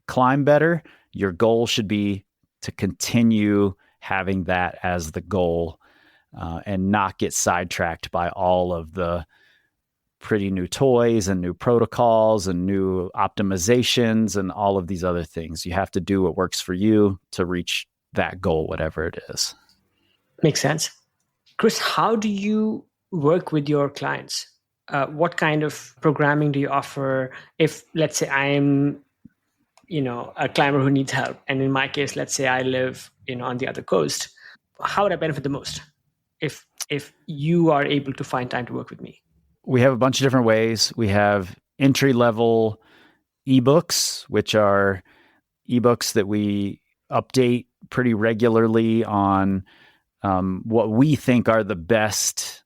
climb better, your goal should be to continue having that as the goal and not get sidetracked by all of the pretty new toys and new protocols and new optimizations and all of these other things. You have to do what works for you to reach that goal, whatever it is. Makes sense. Kris, how do you work with your clients? What kind of programming do you offer? If, let's say, I'm, a climber who needs help, and in my case, let's say I live, on the other coast, how would I benefit the most if you are able to find time to work with me? We have a bunch of different ways. We have entry-level ebooks, which are ebooks that we update pretty regularly on what we think are the best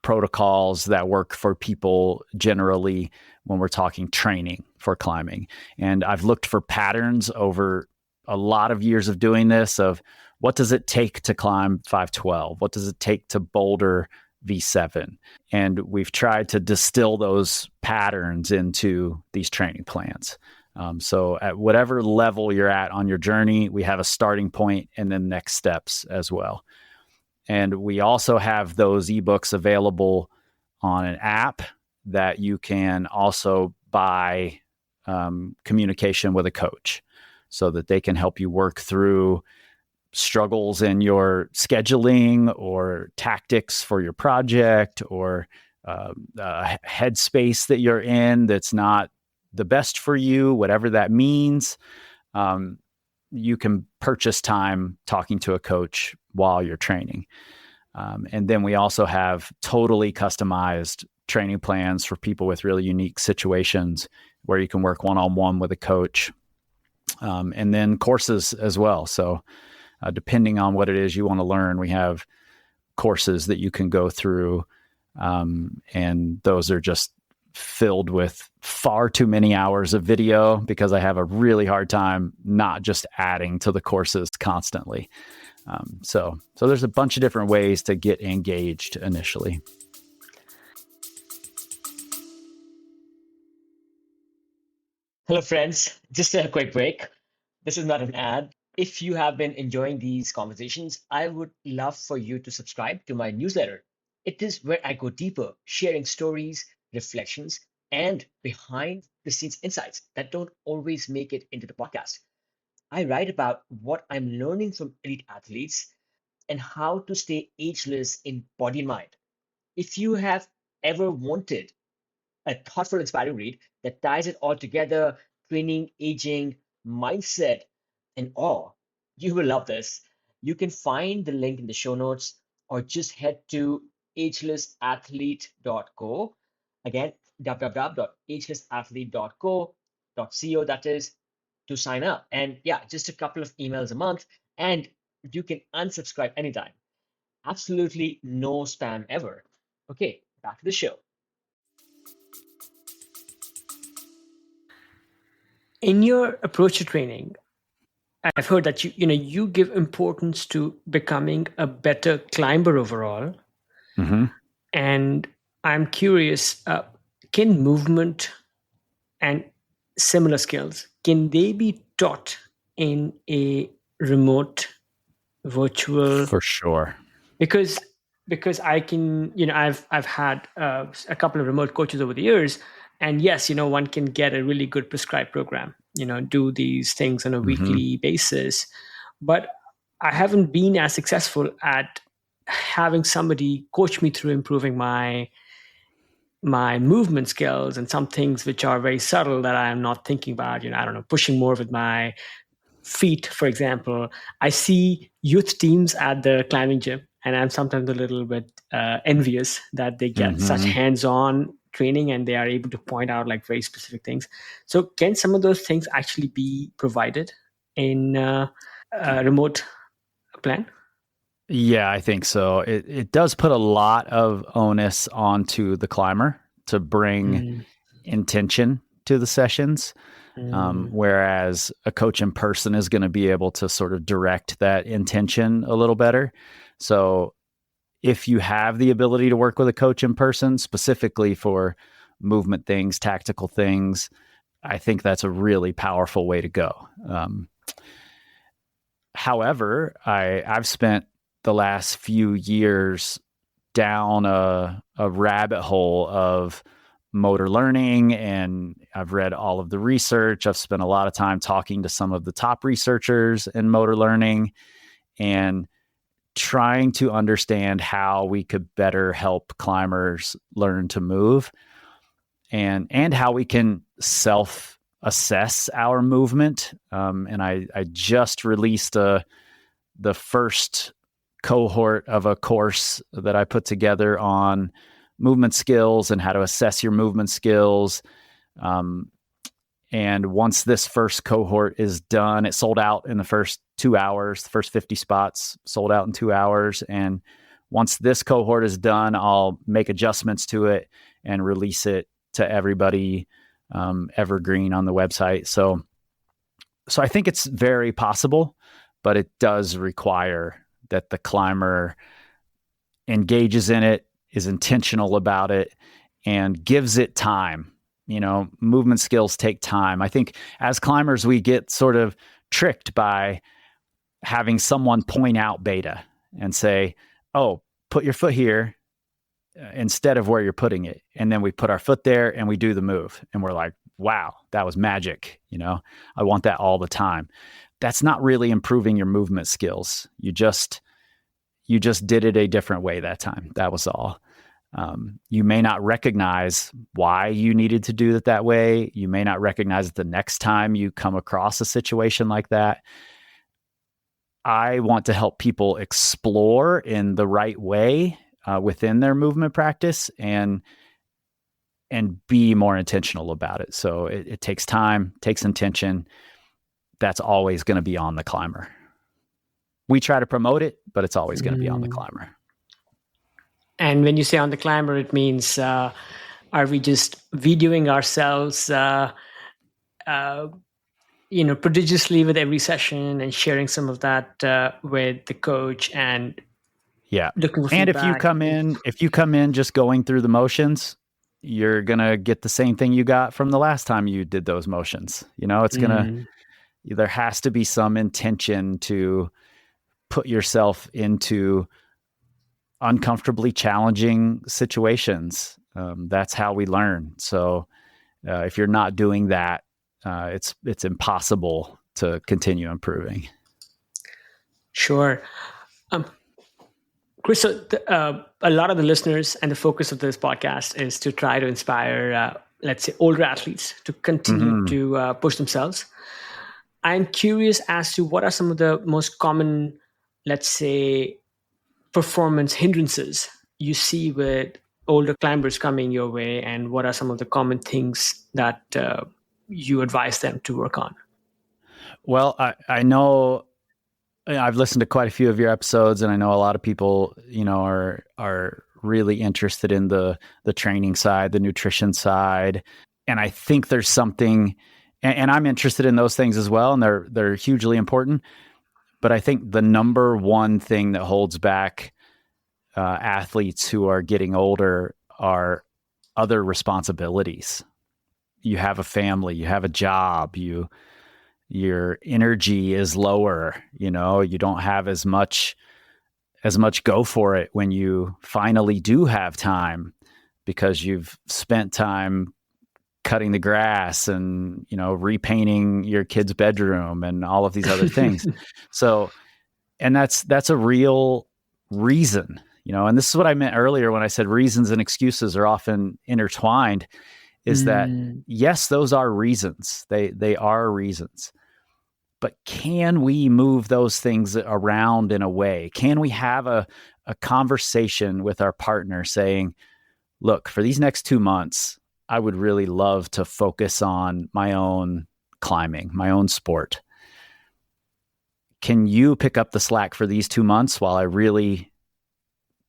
protocols that work for people generally when we're talking training for climbing. And I've looked for patterns over a lot of years of doing this of what does it take to climb 512? What does it take to boulder V7? And we've tried to distill those patterns into these training plans. So at whatever level you're at on your journey, we have a starting point and then next steps as well. And we also have those ebooks available on an app that you can also buy communication with a coach so that they can help you work through struggles in your scheduling or tactics for your project or headspace that you're in that's not the best for you, whatever that means. You can purchase time talking to a coach while you're training. And then we also have totally customized training plans for people with really unique situations where you can work one-on-one with a coach. And then courses as well. So depending on what it is you want to learn, we have courses that you can go through. And those are just filled with far too many hours of video because I have a really hard time not just adding to the courses constantly. So there's a bunch of different ways to get engaged initially. Hello, friends. Just a quick break. This is not an ad. If you have been enjoying these conversations, I would love for you to subscribe to my newsletter. It is where I go deeper, sharing stories, reflections, and behind the scenes insights that don't always make it into the podcast. I write about what I'm learning from elite athletes and how to stay ageless in body and mind. If you have ever wanted a thoughtful, inspiring read that ties it all together, training, aging, mindset, and awe. You will love this. You can find the link in the show notes or just head to agelessathlete.co. Again, www.agelessathlete.co, that is, to sign up. And yeah, just a couple of emails a month, and you can unsubscribe anytime. Absolutely no spam ever. Okay, back to the show. In your approach to training, I've heard that you give importance to becoming a better climber overall. Mm-hmm. And I'm curious, can movement and similar skills, can they be taught in a remote virtual? For sure. Because I can, I've had a couple of remote coaches over the years, and yes, one can get a really good prescribed program, do these things on a weekly basis, but I haven't been as successful at having somebody coach me through improving my movement skills and some things which are very subtle that I am not thinking about. I don't know, pushing more with my feet, for example. I see youth teams at the climbing gym, and I'm sometimes a little bit envious that they get such hands-on training and they are able to point out like very specific things. So can some of those things actually be provided in a remote plan? Yeah, I think so. It does put a lot of onus onto the climber to bring intention to the sessions. Whereas a coach in person is going to be able to sort of direct that intention a little better. So if you have the ability to work with a coach in person, specifically for movement things, tactical things, I think that's a really powerful way to go. However, I've spent the last few years down a rabbit hole of motor learning, and I've read all of the research. I've spent a lot of time talking to some of the top researchers in motor learning and trying to understand how we could better help climbers learn to move, and how we can self-assess our movement. And I just released the first cohort of a course that I put together on movement skills and how to assess your movement skills. And once this first cohort is done, it sold out in the first 2 hours. The first 50 spots sold out in 2 hours. And once this cohort is done, I'll make adjustments to it and release it to everybody evergreen on the website. So I think it's very possible, but it does require that the climber engages in it, is intentional about it, and gives it time. Movement skills take time. I think as climbers, we get sort of tricked by having someone point out beta and say, oh, put your foot here instead of where you're putting it. And then we put our foot there and we do the move. And we're like, wow, that was magic. I want that all the time. That's not really improving your movement skills. You just did it a different way that time. That was all. You may not recognize why you needed to do it that way. You may not recognize it the next time you come across a situation like that. I want to help people explore in the right way within their movement practice and be more intentional about it. So it takes time, takes intention. That's always going to be on the climber. We try to promote it, but it's always going to be on the climber. And when you say on the climber, it means Are we just videoing ourselves, prodigiously with every session and sharing some of that with the coach and Yeah. looking for And feedback? if you come in just going through the motions, you're going to get the same thing you got from the last time you did those motions. There has to be some intention to put yourself into uncomfortably challenging situations. That's how we learn. So if you're not doing that, it's impossible to continue improving. Sure. Kris, so a lot of the listeners and the focus of this podcast is to try to inspire, let's say, older athletes to continue to push themselves. I'm curious as to what are some of the most common, let's say, performance hindrances you see with older climbers coming your way, and what are some of the common things that you advise them to work on? Well, I know I've listened to quite a few of your episodes, and I know a lot of people, are really interested in the training side, the nutrition side, and I think there's something, and I'm interested in those things as well, and they're hugely important. But I think the number one thing that holds back athletes who are getting older are other responsibilities. You have a family, you have a job, your energy is lower, you don't have as much go for it when you finally do have time, because you've spent time cutting the grass and, repainting your kid's bedroom and all of these other things. So, and that's a real reason, and this is what I meant earlier when I said reasons and excuses are often intertwined, is that yes, those are reasons. They are reasons. But can we move those things around in a way? Can we have a conversation with our partner saying, look, for these next 2 months, I would really love to focus on my own climbing, my own sport. Can you pick up the slack for these 2 months while I really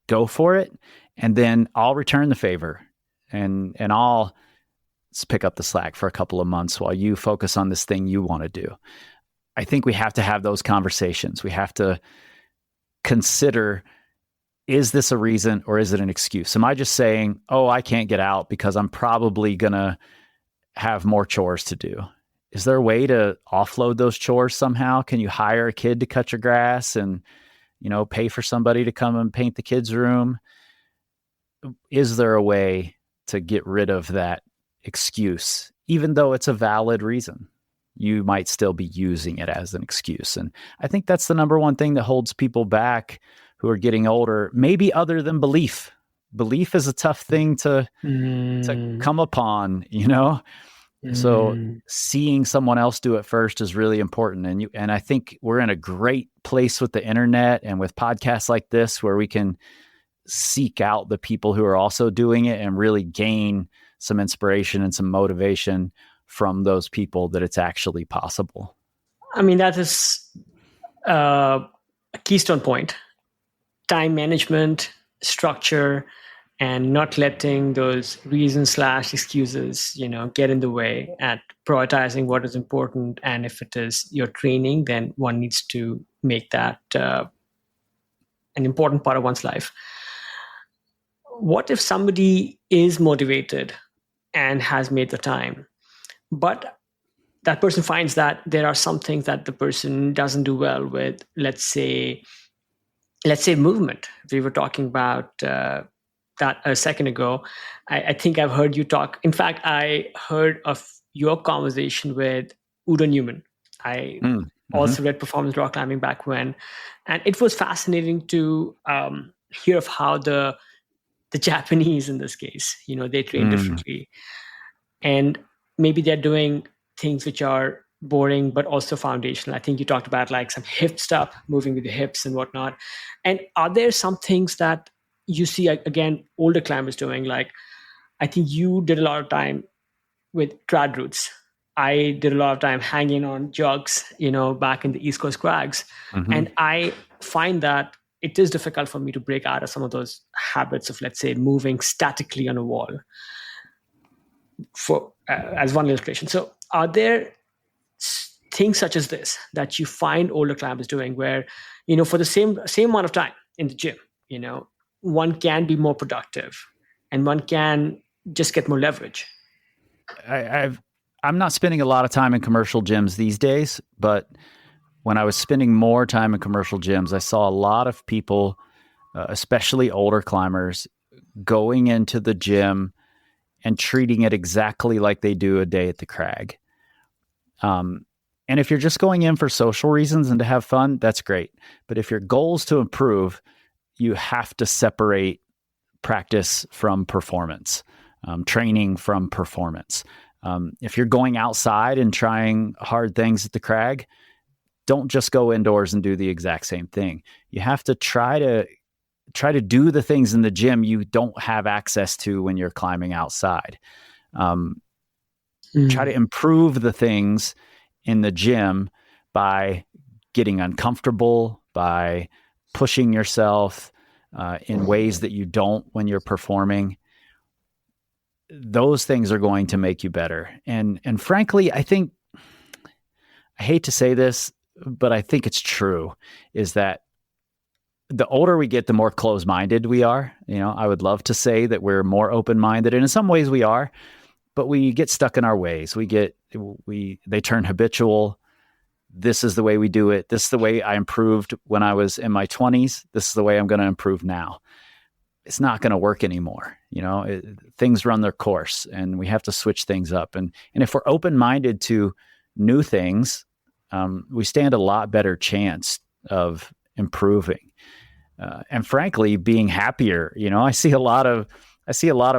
go for it? And then I'll return the favor and I'll pick up the slack for a couple of months while you focus on this thing you want to do. I think we have to have those conversations. We have to consider, is this a reason or is it an excuse? Am I just saying, oh, I can't get out because I'm probably going to have more chores to do? Is there a way to offload those chores somehow? Can you hire a kid to cut your grass and, pay for somebody to come and paint the kids' room? Is there a way to get rid of that excuse, even though it's a valid reason? You might still be using it as an excuse. And I think that's the number one thing that holds people back who are getting older, maybe other than belief. Belief is a tough thing to come upon, So seeing someone else do it first is really important. And I think we're in a great place with the internet and with podcasts like this, where we can seek out the people who are also doing it and really gain some inspiration and some motivation from those people that it's actually possible. I mean, that is a keystone point. Time management, structure, and not letting those reasons / excuses, get in the way, and prioritizing what is important. And if it is your training, then one needs to make that an important part of one's life. What if somebody is motivated and has made the time, but that person finds that there are some things that the person doesn't do well with, let's say movement? We were talking about that a second ago. I think I've heard you talk. In fact, I heard of your conversation with Udo Newman. I also read Performance Rock Climbing back when, and it was fascinating to hear of how the Japanese, in this case, they train differently, and maybe they're doing things which are boring but also foundational. I think you talked about like some hip stuff, moving with the hips and whatnot. And are there some things that you see, again, older climbers doing? Like, I think you did a lot of time with trad routes. I did a lot of time hanging on jugs, back in the East Coast crags. And I find that it is difficult for me to break out of some of those habits of, let's say, moving statically on a wall. for as one illustration. So are there things such as this that you find older climbers doing where, for the same amount of time in the gym, one can be more productive and one can just get more leverage? I'm not spending a lot of time in commercial gyms these days, but when I was spending more time in commercial gyms, I saw a lot of people, especially older climbers, going into the gym and treating it exactly like they do a day at the crag. And if you're just going in for social reasons and to have fun, that's great. But if your goal is to improve, you have to separate practice from performance, training from performance. If you're going outside and trying hard things at the crag, don't just go indoors and do the exact same thing. You have to try to do the things in the gym you don't have access to when you're climbing outside. Try to improve the things in the gym by getting uncomfortable, by pushing yourself in ways that you don't when you're performing. Those things are going to make you better. And frankly, I hate to say this, but I think it's true, is that the older we get, the more closed-minded we are. I would love to say that we're more open-minded, and in some ways we are, but we get stuck in our ways. They turn habitual. This is the way we do it. This is the way I improved when I was in my 20s. This is the way I'm going to improve now. It's not going to work anymore. Things run their course, and we have to switch things up. And if we're open-minded to new things, we stand a lot better chance of improving, and frankly, being happier. I see a lot of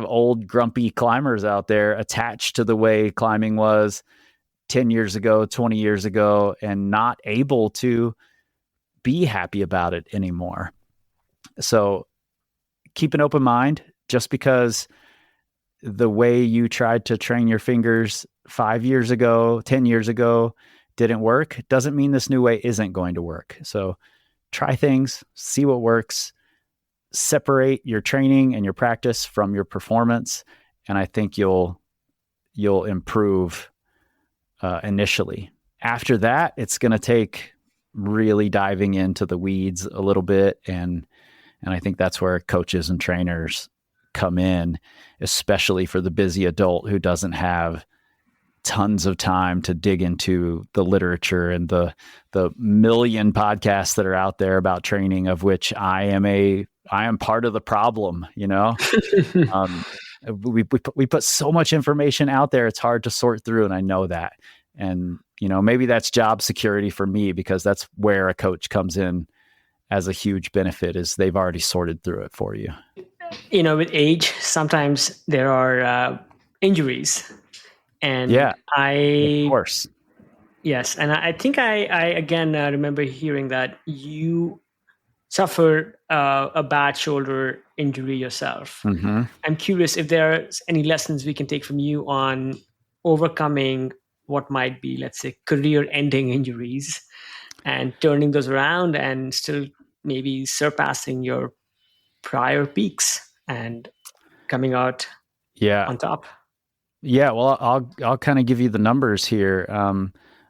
old grumpy climbers out there attached to the way climbing was 10 years ago, 20 years ago, and not able to be happy about it anymore. So keep an open mind. Just because the way you tried to train your fingers 5 years ago, 10 years ago didn't work, doesn't mean this new way isn't going to work. So try things, see what works, separate your training and your practice from your performance, and I think you'll improve initially. After that, it's going to take really diving into the weeds a little bit, and I think that's where coaches and trainers come in, especially for the busy adult who doesn't have tons of time to dig into the literature and the million podcasts that are out there about training, of which I am part of the problem. We put so much information out there, it's hard to sort through, and I know that. And maybe that's job security for me, because that's where a coach comes in as a huge benefit, is they've already sorted through it for you. With age, sometimes there are injuries. And yeah, of course. Yes. And I think I again remember hearing that you suffered a bad shoulder injury yourself. Mm-hmm. I'm curious if there are any lessons we can take from you on overcoming what might be, let's say, career-ending injuries and turning those around and still maybe surpassing your prior peaks and coming out on top. Yeah, well, I'll kind of give you the numbers here.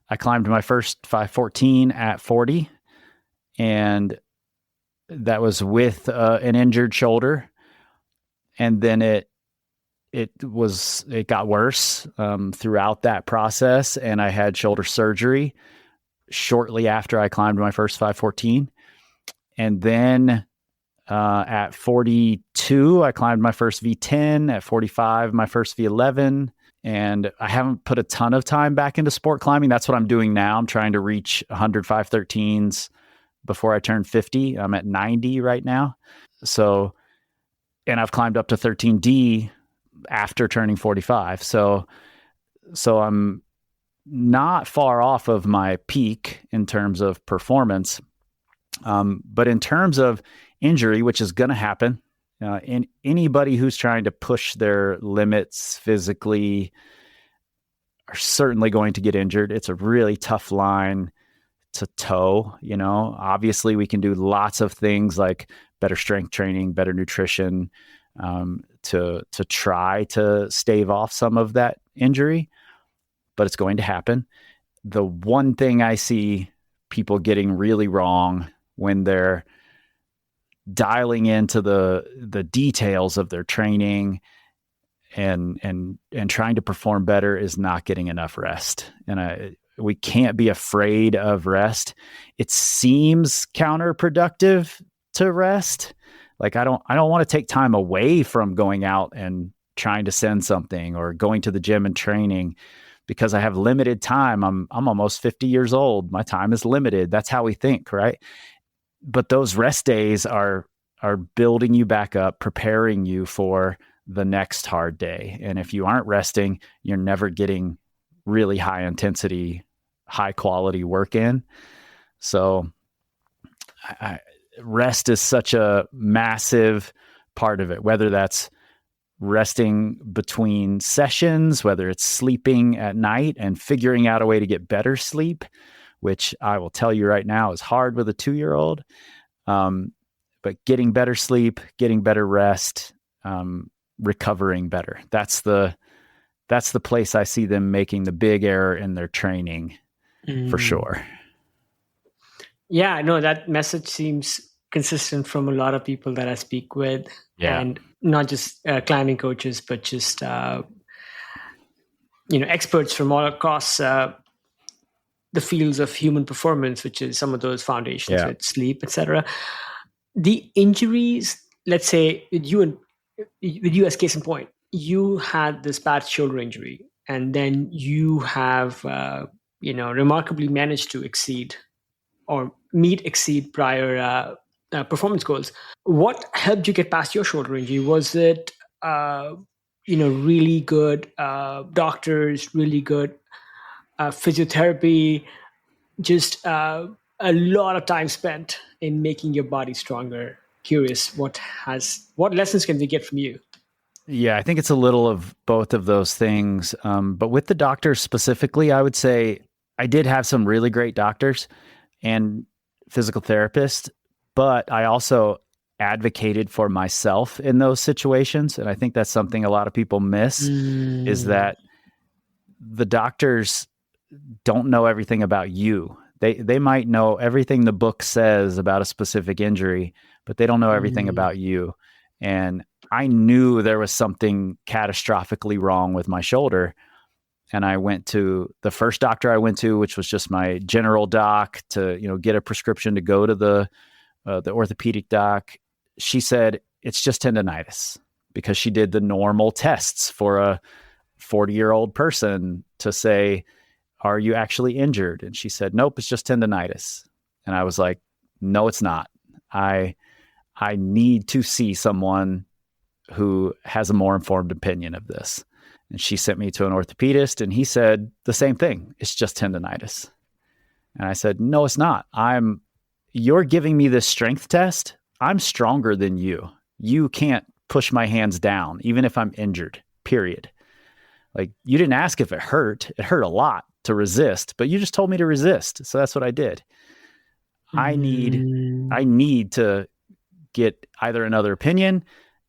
I climbed my first 514 at 40, and that was with an injured shoulder. And then it got worse throughout that process, and I had shoulder surgery shortly after I climbed my first 514. And then at 42, I climbed my first V10. At 45, my first V11. And I haven't put a ton of time back into sport climbing. That's what I'm doing now. I'm trying to reach 100 513s before I turn 50. I'm at 90 right now. So, and I've climbed up to 13D after turning 45. So I'm not far off of my peak in terms of performance. But in terms of injury, which is going to happen, in anybody who's trying to push their limits physically are certainly going to get injured. It's a really tough line to toe. Obviously we can do lots of things like better strength training, better nutrition, to try to stave off some of that injury, but it's going to happen. The one thing I see people getting really wrong when they're dialing into the details of their training and trying to perform better is not getting enough rest. And we can't be afraid of rest. It seems counterproductive to rest. Like I don't want to take time away from going out and trying to send something or going to the gym and training because I have limited time. I'm almost 50 years old. My time is limited. That's how we think, right? But those rest days are building you back up, preparing you for the next hard day. And if you aren't resting, you're never getting really high intensity, high quality work in. So rest is such a massive part of it, whether that's resting between sessions, whether it's sleeping at night and figuring out a way to get better sleep, which I will tell you right now is hard with a 2-year-old. But getting better sleep, getting better rest, recovering better. That's the place I see them making the big error in their training for sure. Yeah, no, that message seems consistent from a lot of people that I speak with, and not just climbing coaches, but just experts from all across the fields of human performance, which is some of those foundations with sleep, etc. The injuries, let's say, with you as case in point, you had this bad shoulder injury, and then you have remarkably managed to exceed prior performance goals. What helped you get past your shoulder injury? Was it really good doctors, really good physiotherapy, just a lot of time spent in making your body stronger? Curious, what lessons can we get from you? Yeah, I think it's a little of both of those things. But with the doctors specifically, I would say I did have some really great doctors and physical therapists, but I also advocated for myself in those situations. And I think that's something a lot of people miss is that the doctors don't know everything about you. They might know everything the book says about a specific injury, but they don't know everything about you. And I knew there was something catastrophically wrong with my shoulder. And I went to the first doctor I went to, which was just my general doc, to get a prescription to go to the orthopedic doc. She said it's just tendonitis, because she did the normal tests for a 40-year-old person to say, are you actually injured? And she said, nope, it's just tendonitis. And I was like, no, it's not. I need to see someone who has a more informed opinion of this. And she sent me to an orthopedist, and he said the same thing. It's just tendonitis. And I said, no, it's not. You're giving me this strength test. I'm stronger than you. You can't push my hands down, even if I'm injured, period. Like, you didn't ask if it hurt. It hurt a lot to resist, but you just told me to resist. So that's what I did. I need to get either another opinion,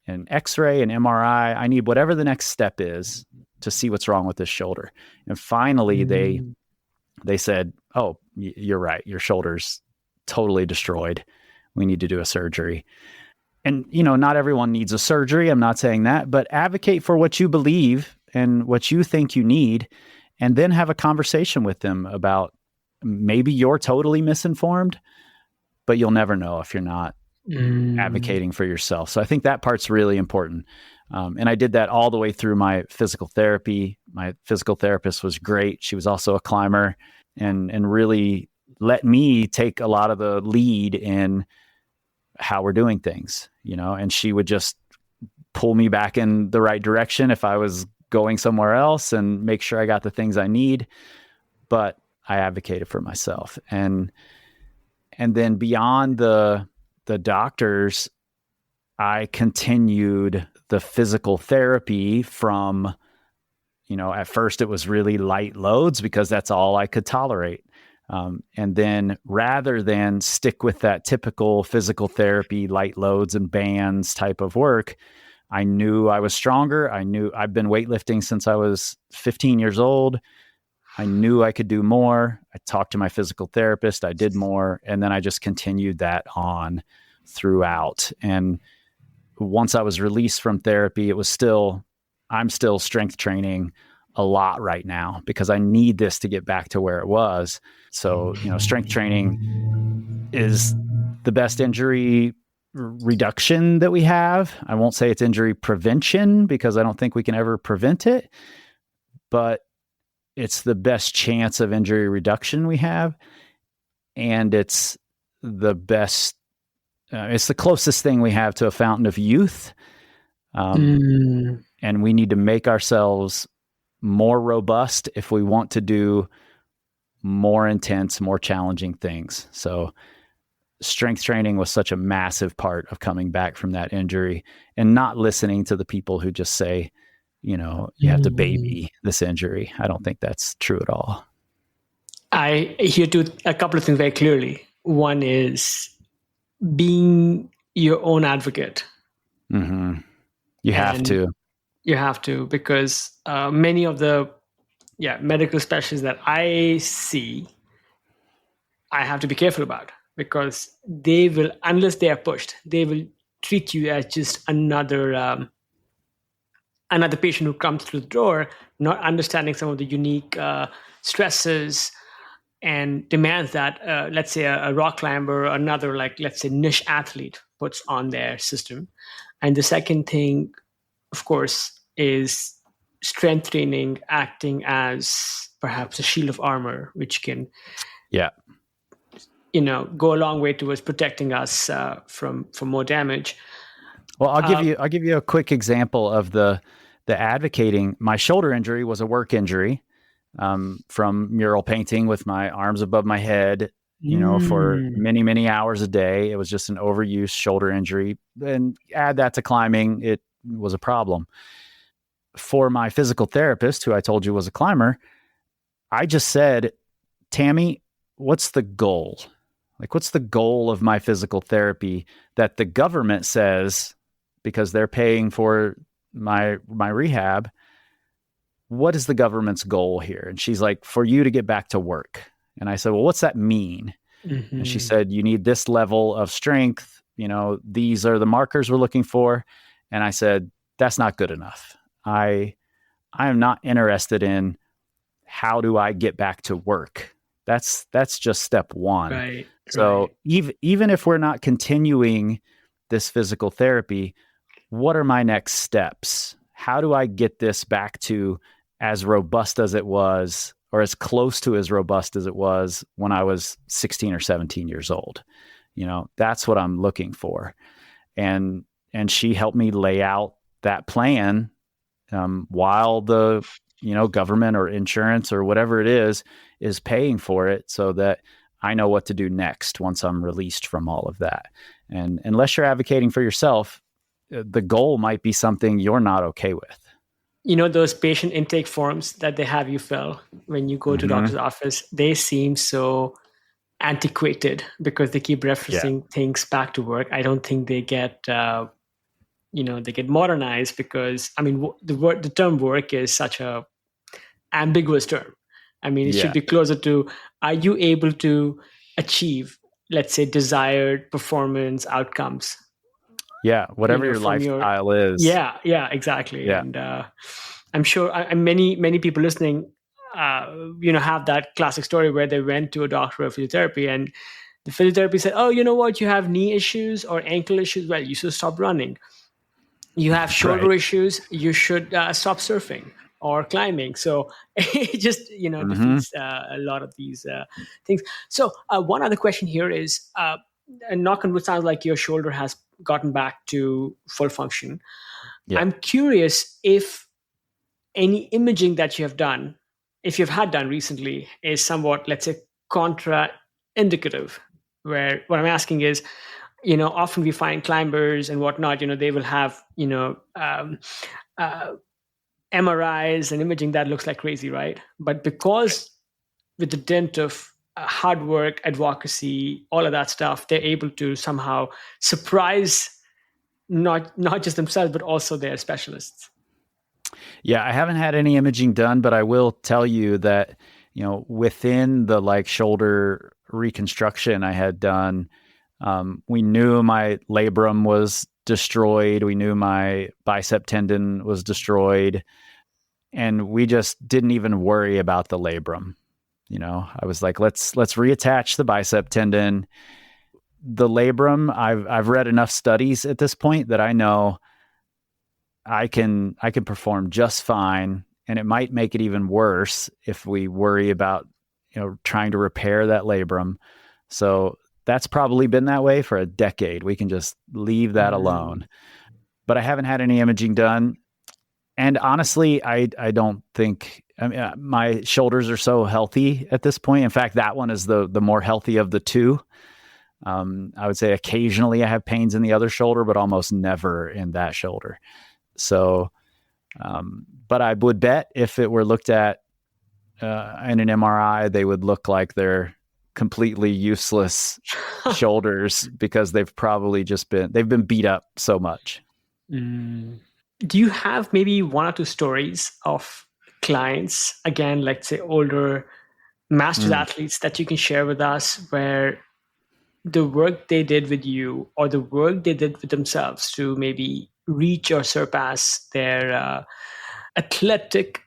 an X-ray, an MRI. I need whatever the next step is to see what's wrong with this shoulder. And finally, they said, oh, you're right. Your shoulder's totally destroyed. We need to do a surgery. And, not everyone needs a surgery. I'm not saying that, but advocate for what you believe and what you think you need, and then have a conversation with them about, maybe you're totally misinformed, but you'll never know if you're not advocating for yourself. So I think that part's really important. And I did that all the way through my physical therapy. My physical therapist was great. She was also a climber, and really let me take a lot of the lead in how we're doing things, and she would just pull me back in the right direction if I was going somewhere else, and make sure I got the things I need. But I advocated for myself. And then beyond the doctors, I continued the physical therapy from, at first it was really light loads because that's all I could tolerate. And then rather than stick with that typical physical therapy, light loads and bands type of work, I knew I was stronger. I knew I've been weightlifting since I was 15 years old. I knew I could do more. I talked to my physical therapist. I did more. And then I just continued that on throughout. And once I was released from therapy, I'm still strength training a lot right now because I need this to get back to where it was. So, strength training is the best injury reduction that we have. I won't say it's injury prevention because I don't think we can ever prevent it, but it's the best chance of injury reduction we have. And it's the best, it's the closest thing we have to a fountain of youth. And we need to make ourselves more robust if we want to do more intense, more challenging things. So strength training was such a massive part of coming back from that injury and not listening to the people who just say, you have to baby this injury. I don't think that's true at all. I hear a couple of things very clearly. One is being your own advocate. Mm-hmm. You have to, because many of the medical specialists that I see, I have to be careful about, because they will, unless they are pushed, they will treat you as just another patient who comes through the door, not understanding some of the unique stresses and demands that, let's say, a rock climber or another, let's say, niche athlete puts on their system. And the second thing, of course, is strength training acting as perhaps a shield of armor, which can go a long way towards protecting us from more damage. Well, I'll give you a quick example of the advocating. My shoulder injury was a work injury from mural painting with my arms above my head, for many, many hours a day. It was just an overuse shoulder injury. And add that to climbing, it was a problem. For my physical therapist, who I told you was a climber, I just said, Tammy, what's the goal? What's the goal of my physical therapy that the government says, because they're paying for my rehab, what is the government's goal here? And she's like, for you to get back to work. And I said, well, what's that mean? Mm-hmm. And she said, you need this level of strength. These are the markers we're looking for. And I said, that's not good enough. I am not interested in how do I get back to work. That's just step one. Right. So even if we're not continuing this physical therapy, what are my next steps? How do I get this back to as robust as it was, or as close to as robust as it was when I was 16 or 17 years old? That's what I'm looking for. And she helped me lay out that plan while the government or insurance or whatever it is paying for it, so that I know what to do next once I'm released from all of that. And unless you're advocating for yourself, the goal might be something you're not okay with. Those patient intake forms that they have you fill when you go to doctor's office, they seem so antiquated because they keep referencing things back to work. I don't think they get they get modernized, because the term work is such a ambiguous term. It should be closer to, are you able to achieve, let's say, desired performance outcomes? Yeah, whatever your lifestyle is. Yeah, exactly. Yeah. And I'm sure many people listening, have that classic story where they went to a doctor for physiotherapy, and the physiotherapy said, "Oh, you know what? You have knee issues or ankle issues. Well, you should stop running. You have shoulder issues. You should stop surfing or climbing." So it just defeats a lot of these things. So one other question here is, and knock on wood, sounds like your shoulder has gotten back to full function. Yeah. I'm curious if any imaging that you have done, if you've had done recently, is somewhat, let's say, contraindicative. Where what I'm asking is, often we find climbers and whatnot, they will have, MRIs and imaging that looks like crazy, right? But because with the dint of hard work, advocacy, all of that stuff, they're able to somehow surprise not just themselves, but also their specialists? Yeah, I haven't had any imaging done, but I will tell you that, within the like shoulder reconstruction I had done, we knew my labrum was destroyed. We knew my bicep tendon was destroyed, and we just didn't even worry about the labrum. I was like, let's reattach the bicep tendon. The labrum, I've read enough studies at this point that I know I can perform just fine, and it might make it even worse if we worry about trying to repair that labrum. So that's probably been that way for a decade. We can just leave that alone. But I haven't had any imaging done, and honestly, I don't think. I mean, my shoulders are so healthy at this point. In fact, that one is the more healthy of the two. I would say occasionally I have pains in the other shoulder, but almost never in that shoulder. So, but I would bet if it were looked at in an MRI, they would look like they're completely useless shoulders because they've probably they've been beat up so much. Do you have maybe one or two stories of clients, again, like say older masters athletes, that you can share with us, where the work they did with you or the work they did with themselves to maybe reach or surpass their athletic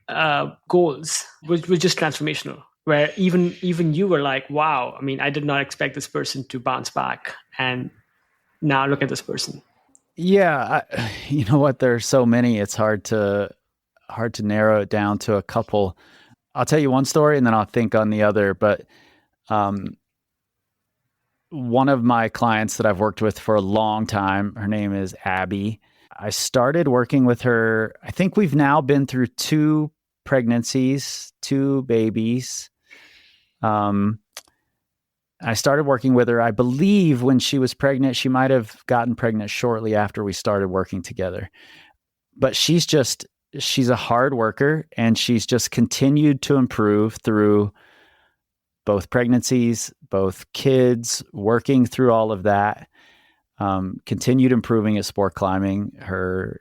goals was just transformational, where even you were like, wow, I mean, I did not expect this person to bounce back, and now look at this person. Yeah, you know what? There's so many. It's hard to narrow it down to a couple. I'll tell you one story, and then I'll think on the other. But one of my clients that I've worked with for a long time, her name is Abby. I started working with her. I think we've now been through 2 pregnancies, 2 babies. I started working with her, I believe, when she was pregnant. She might have gotten pregnant shortly after we started working together. But she's a hard worker, and she's just continued to improve through both pregnancies, both kids, working through all of that. Continued improving at sport climbing. Her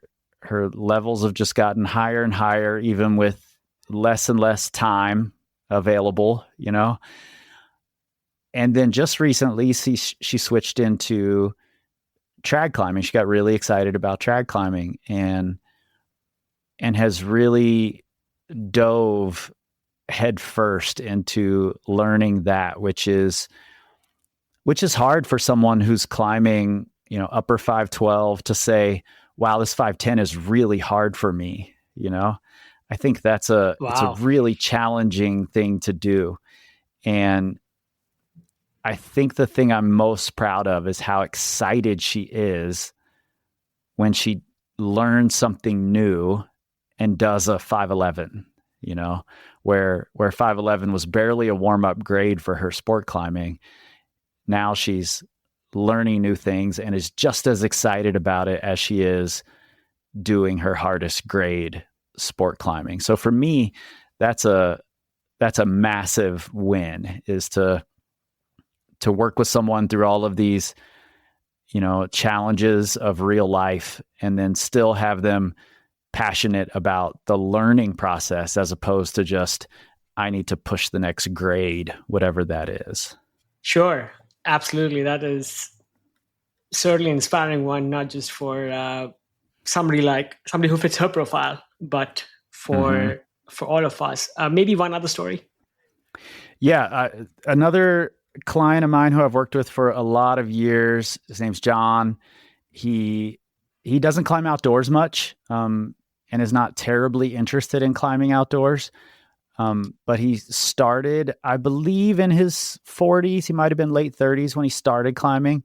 levels have just gotten higher and higher, even with less and less time available, And then just recently, she switched into trad climbing. She got really excited about trad climbing and has really dove headfirst into learning that, which is hard for someone who's climbing, upper 512 to say, wow, this 510 is really hard for me. I think it's a really challenging thing to do. And I think the thing I'm most proud of is how excited she is when she learns something new and does a 511, where 511 was barely a warm-up grade for her sport climbing. Now she's learning new things and is just as excited about it as she is doing her hardest grade sport climbing. So for me, that's a massive win, is to work with someone through all of these, challenges of real life, and then still have them passionate about the learning process, as opposed to just, I need to push the next grade, whatever that is. Sure. Absolutely. That is certainly inspiring one, not just for somebody who fits her profile, but for all of us. Maybe one other story. Yeah. Another client of mine who I've worked with for a lot of years, his name's John. He doesn't climb outdoors much, and is not terribly interested in climbing outdoors. But he started, I believe, in his 40s. He might have been late 30s when he started climbing.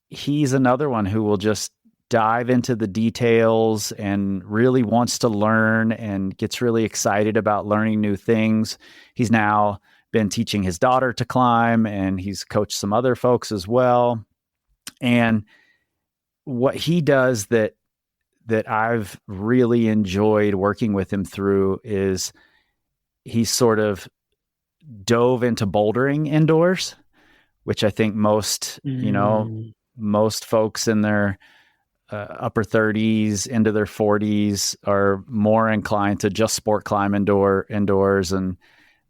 He's another one who will just dive into the details and really wants to learn and gets really excited about learning new things. He's now been teaching his daughter to climb, and he's coached some other folks as well. And what he does that I've really enjoyed working with him through is he sort of dove into bouldering indoors, which I think most folks in their upper 30s into their 40s are more inclined to just sport climb indoors and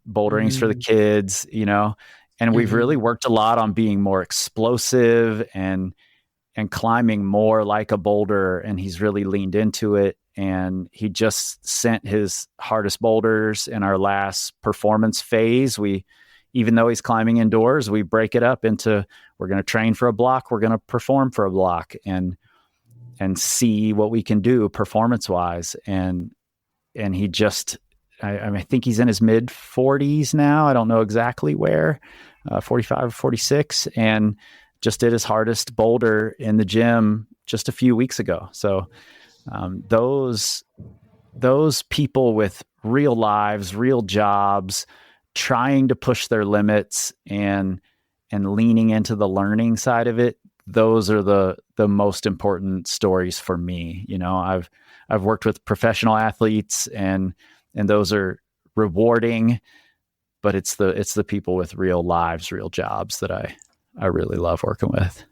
bouldering's for the kids, and we've really worked a lot on being more explosive and climbing more like a boulder. And he's really leaned into it. And he just sent his hardest boulders in our last performance phase. Even though he's climbing indoors, we break it up into, we're going to train for a block, we're going to perform for a block, and see what we can do performance wise. And he just, I think he's in his mid 40s now. I don't know exactly where, 45, 46, and just did his hardest boulder in the gym just a few weeks ago. So those people with real lives, real jobs, trying to push their limits and leaning into the learning side of it, those are the most important stories for me. I've worked with professional athletes and those are rewarding, but it's the people with real lives, real jobs that I really love working with.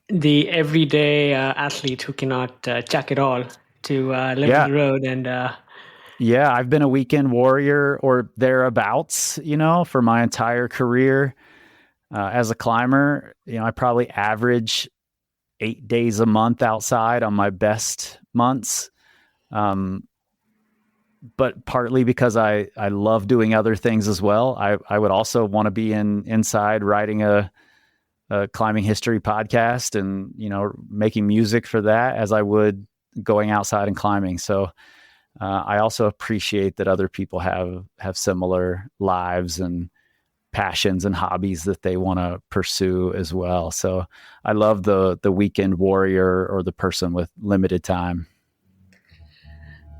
The everyday athlete who cannot chuck it all to live on the road. And yeah, I've been a weekend warrior or thereabouts, for my entire career as a climber. I probably average 8 days a month outside on my best months. But partly because I love doing other things as well. I would also want to be inside writing a climbing history podcast and, making music for that as I would going outside and climbing. So I also appreciate that other people have similar lives and passions and hobbies that they want to pursue as well. So I love the weekend warrior or the person with limited time.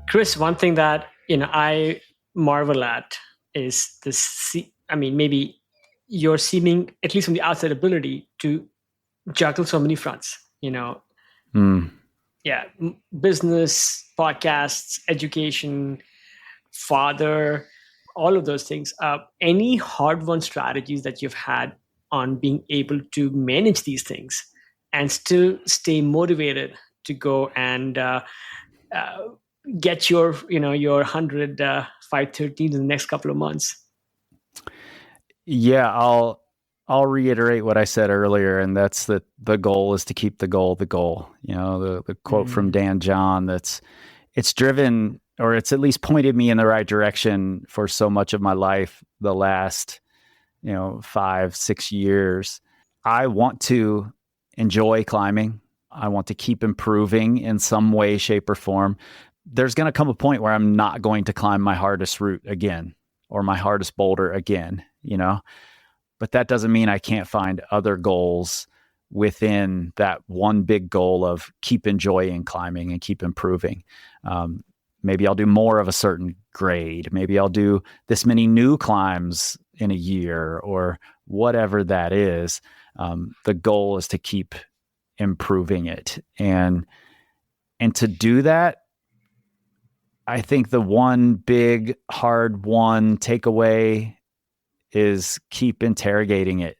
Kris, one thing that I marvel at is this. Maybe your seeming, at least from the outside, ability to juggle so many fronts. Business, podcasts, education, father, all of those things. Any hard-won strategies that you've had on being able to manage these things and still stay motivated to go and get your 100 513 in the next couple of months? Yeah, I'll reiterate what I said earlier, and that's that the goal is to keep the goal the goal. The quote from Dan John it's driven, or it's at least pointed me in the right direction for so much of my life the last 5-6 years. I want to enjoy climbing. I want to keep improving in some way, shape, or form. There's going to come a point where I'm not going to climb my hardest route again or my hardest boulder again, but that doesn't mean I can't find other goals within that one big goal of keep enjoying climbing and keep improving. Maybe I'll do more of a certain grade. Maybe I'll do this many new climbs in a year or whatever that is. The goal is to keep improving it. And to do that, I think the one big hard one takeaway is keep interrogating it,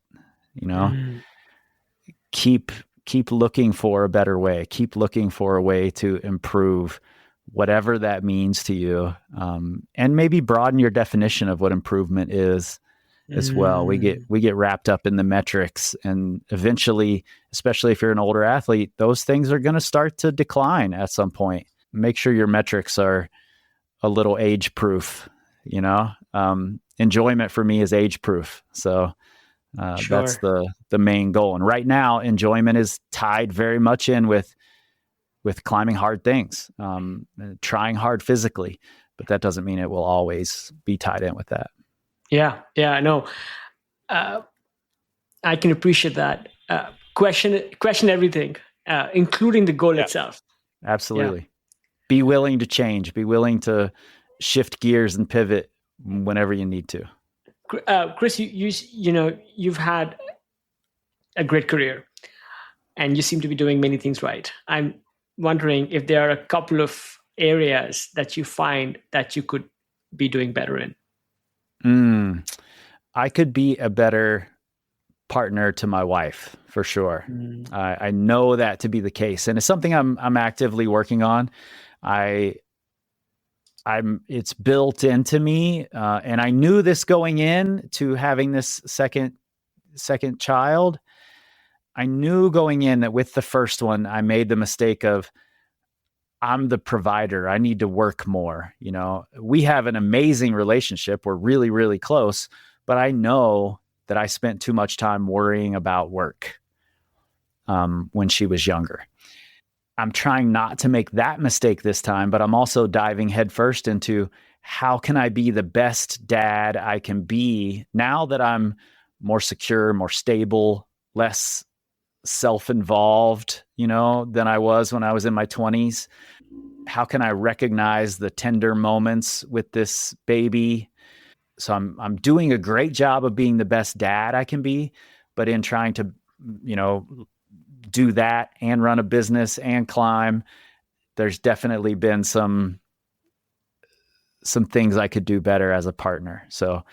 keep looking for a better way, keep looking for a way to improve whatever that means to you. And maybe broaden your definition of what improvement is as well. We get wrapped up in the metrics, and eventually, especially if you're an older athlete, those things are going to start to decline at some point. Make sure your metrics are a little age proof, enjoyment for me is age proof. So Sure. That's the main goal. And right now, enjoyment is tied very much in with climbing hard things, trying hard physically, but that doesn't mean it will always be tied in with that. Yeah, I know. I can appreciate that. Question everything, including the goal itself. Absolutely. Yeah. Be willing to change. Be willing to shift gears and pivot whenever you need to. Kris, you've had a great career, and you seem to be doing many things right. I'm wondering if there are a couple of areas that you find that you could be doing better in. I could be a better partner to my wife, for sure. Mm. I know that to be the case, and it's something I'm actively working on. It's built into me, and I knew this going in to having this second child. I knew going in that with the first one, I made the mistake of, I'm the provider. I need to work more. You know, we have an amazing relationship. We're really, really close, but I know that I spent too much time worrying about work when she was younger. I'm trying not to make that mistake this time, but I'm also diving headfirst into how can I be the best dad I can be now that I'm more secure, more stable, less self-involved, you know, than I was when I was in my 20s. How can I recognize the tender moments with this baby? So I'm doing a great job of being the best dad I can be, but in trying to, you know, do that and run a business and climb, there's definitely been some things I could do better as a partner. So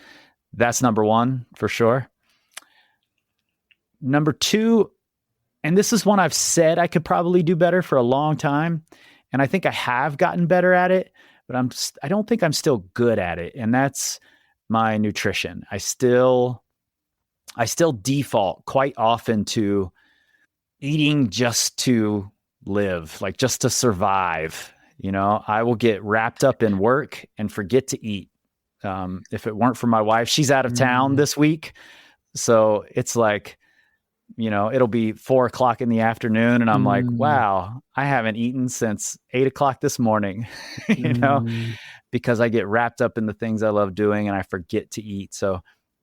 that's number one for sure. Number two, and this is one I've said I could probably do better for a long time, and I think I have gotten better at it, but I don't think I'm still good at it, and that's my nutrition. I still default quite often to eating just to live, like just to survive. You know, I will get wrapped up in work and forget to eat. If it weren't for my wife, she's out of town this week, so it's like, you know, it'll be 4:00 in the afternoon and I'm like, wow, I haven't eaten since 8:00 this morning, you know, because I get wrapped up in the things I love doing and I forget to eat. So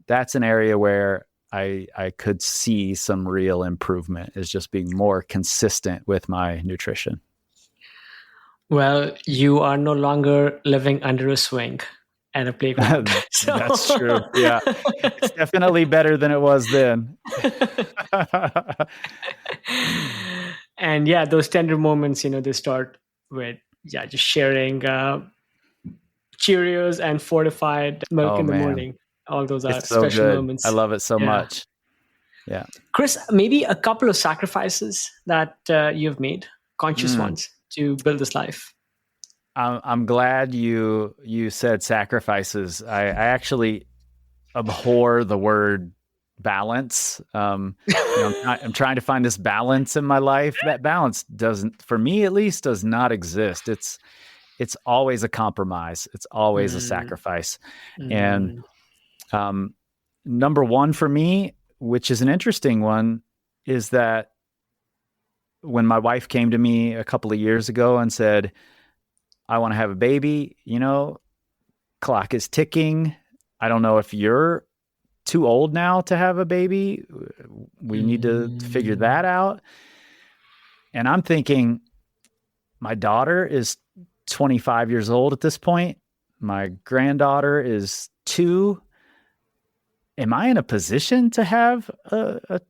that's an area where I could see some real improvement, is just being more consistent with my nutrition. Well, you are no longer living under a swing at a playground. That's true. Yeah. It's definitely better than it was then. And yeah, those tender moments, you know, they start with, just sharing Cheerios and fortified milk in the morning. All those are it's so special good. moments. I love it so much. Yeah. Chris, maybe a couple of sacrifices that you've made, conscious ones, to build this life. I'm glad you said sacrifices. I actually abhor the word balance. You know, I'm trying to find this balance in my life. That balance doesn't, for me at least, does not exist. It's always a compromise. It's always a sacrifice. And number one for me, which is an interesting one, is that when my wife came to me a couple of years ago and said, I want to have a baby, you know, clock is ticking. I don't know if you're too old now to have a baby. We need to figure that out. And I'm thinking, my daughter is 25 years old at this point. My granddaughter is 2. Am I in a position to have a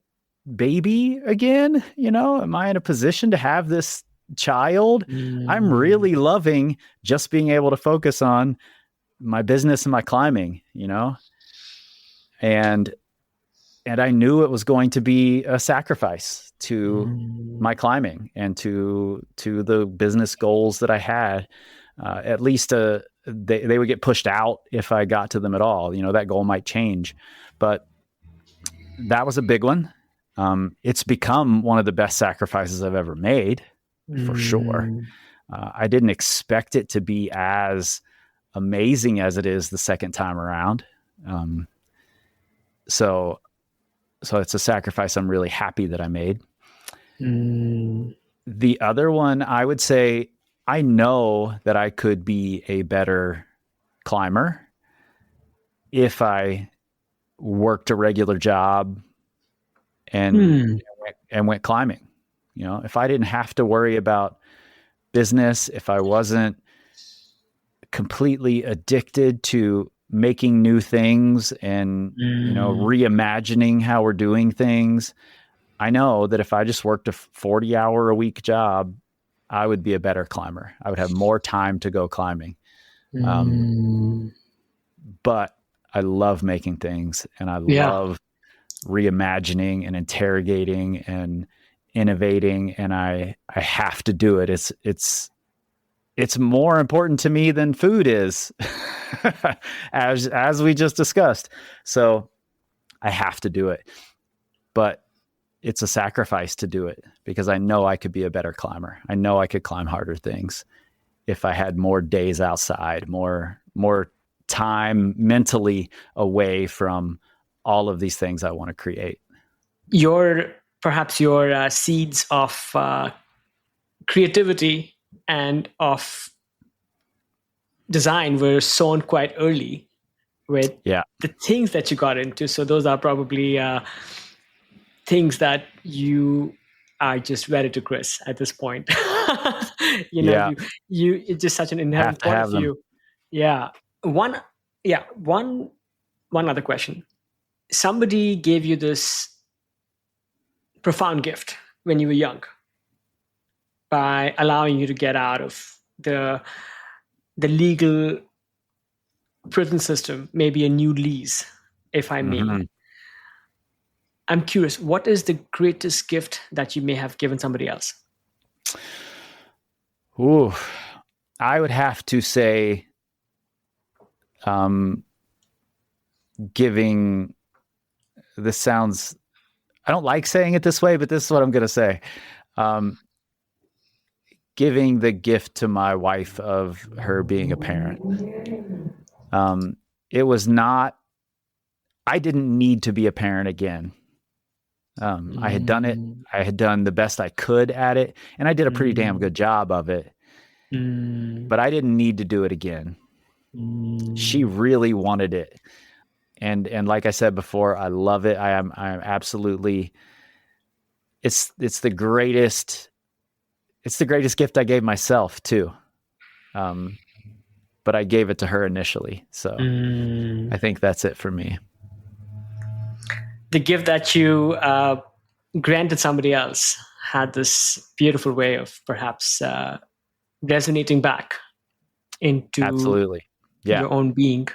baby again? You know, am I in a position to have this child? I'm really loving just being able to focus on my business and my climbing, you know? And I knew it was going to be a sacrifice to my climbing and to the business goals that I had. At least they would get pushed out if I got to them at all. You know, that goal might change, but that was a big one. It's become one of the best sacrifices I've ever made, for sure. I didn't expect it to be as amazing as it is the second time around. So it's a sacrifice I'm really happy that I made. The other one, I would say, I know that I could be a better climber if I worked a regular job and went climbing. You know, if I didn't have to worry about business, if I wasn't completely addicted to making new things and, you know, reimagining how we're doing things, I know that if I just worked a 40-hour-a-week job, I would be a better climber. I would have more time to go climbing. But I love making things, and I love reimagining and interrogating and innovating, and I have to do it. It's more important to me than food is, as we just discussed. So I have to do it, but it's a sacrifice to do it because I know I could be a better climber. I know I could climb harder things if I had more days outside, more time mentally away from all of these things I want to create. Perhaps your seeds of creativity and of design were sown quite early with the things that you got into. So those are probably things that you are just ready to, Kris, at this point. You it's just such an inherent part of you. Yeah. One other question. Somebody gave you this profound gift when you were young by allowing you to get out of the legal prison system, maybe a new lease, if I may. Mm-hmm. I'm curious, what is the greatest gift that you may have given somebody else? Ooh, I would have to say, giving, this sounds, I don't like saying it this way, but this is what I'm going to say. Giving the gift to my wife of her being a parent. It was not, I didn't need to be a parent again. I had done it. I had done the best I could at it, and I did a pretty damn good job of it. But I didn't need to do it again. She really wanted it. And like I said before, I love it. I'm absolutely, it's the greatest gift I gave myself too. But I gave it to her initially. So I think that's it for me. The gift that you granted somebody else had this beautiful way of perhaps resonating back into your own being.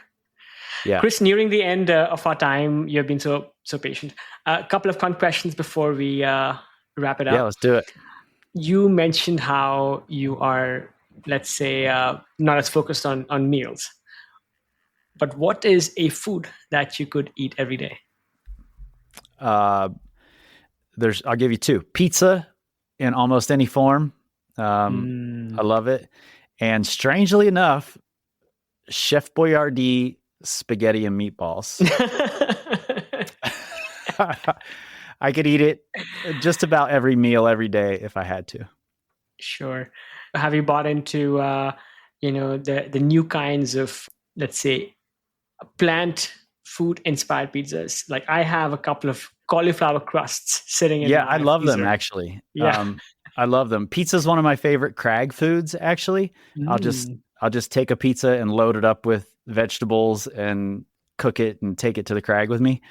Yeah. Kris, nearing the end of our time, you've been so patient. A couple of fun questions before we wrap it up. Yeah, let's do it. You mentioned how you are, let's say, not as focused on meals. But what is a food that you could eat every day? I'll give you two. Pizza in almost any form. I love it. And strangely enough, Chef Boyardee spaghetti and meatballs. I could eat it just about every meal every day if I had to. Sure. Have you bought into the new kinds of, let's say, plant food inspired pizzas? Like I have a couple of cauliflower crusts sitting in my I love freezer. them actually. Yeah. I love them. Pizza is one of my favorite crag foods actually. I'll just take a pizza and load it up with vegetables and cook it and take it to the crag with me.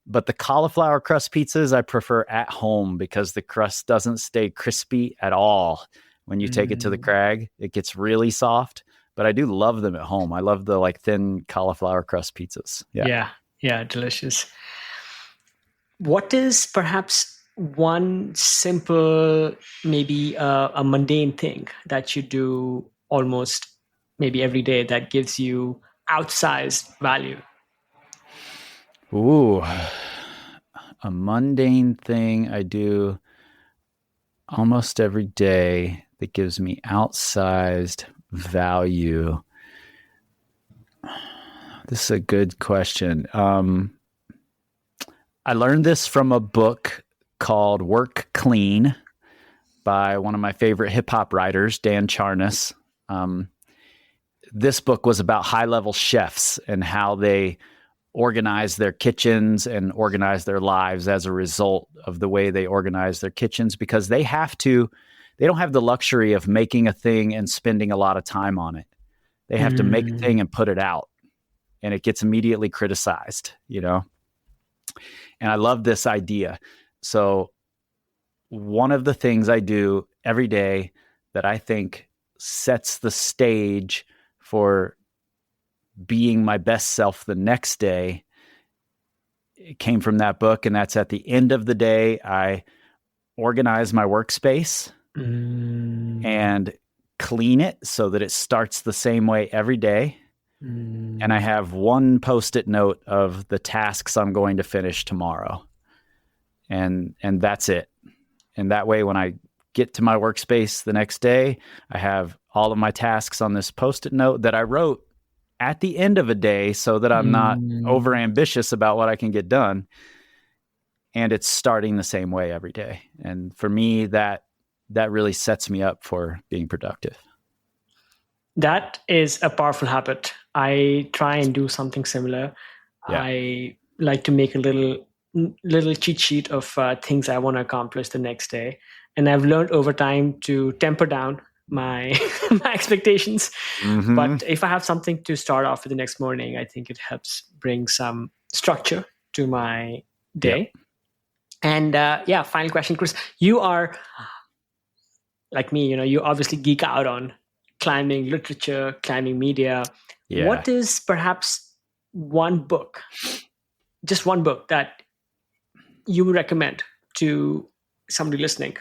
But the cauliflower crust pizzas I prefer at home because the crust doesn't stay crispy at all. When you take it to the crag, it gets really soft, but I do love them at home. I love the thin cauliflower crust pizzas. Yeah, delicious. What is perhaps one simple, maybe a mundane thing that you do almost maybe every day that gives you outsized value? Ooh, a mundane thing I do almost every day that gives me outsized value. This is a good question. I learned this from a book called Work Clean by one of my favorite hip hop writers, Dan Charnas. This book was about high-level chefs and how they organize their kitchens and organize their lives as a result of the way they organize their kitchens, because they don't have the luxury of making a thing and spending a lot of time on it. They have to make a thing and put it out, and it gets immediately criticized, And I love this idea. So one of the things I do every day that I think sets the stage for being my best self the next day came from that book, and that's at the end of the day, I organize my workspace and clean it so that it starts the same way every day. And I have one Post-it note of the tasks I'm going to finish tomorrow. And that's it. And that way, when I get to my workspace the next day, I have all of my tasks on this Post-it note that I wrote at the end of a day so that I'm not over ambitious about what I can get done. And it's starting the same way every day. And for me, that really sets me up for being productive. That is a powerful habit. I try and do something similar. Yeah. I like to make a little cheat sheet of things I want to accomplish the next day. And I've learned over time to temper down my my expectations. But if I have something to start off with the next morning, I think it helps bring some structure to my day. Yep. And final question, Kris. You are like me, you obviously geek out on climbing literature, climbing media. Yeah. What is perhaps just one book that you would recommend to somebody listening?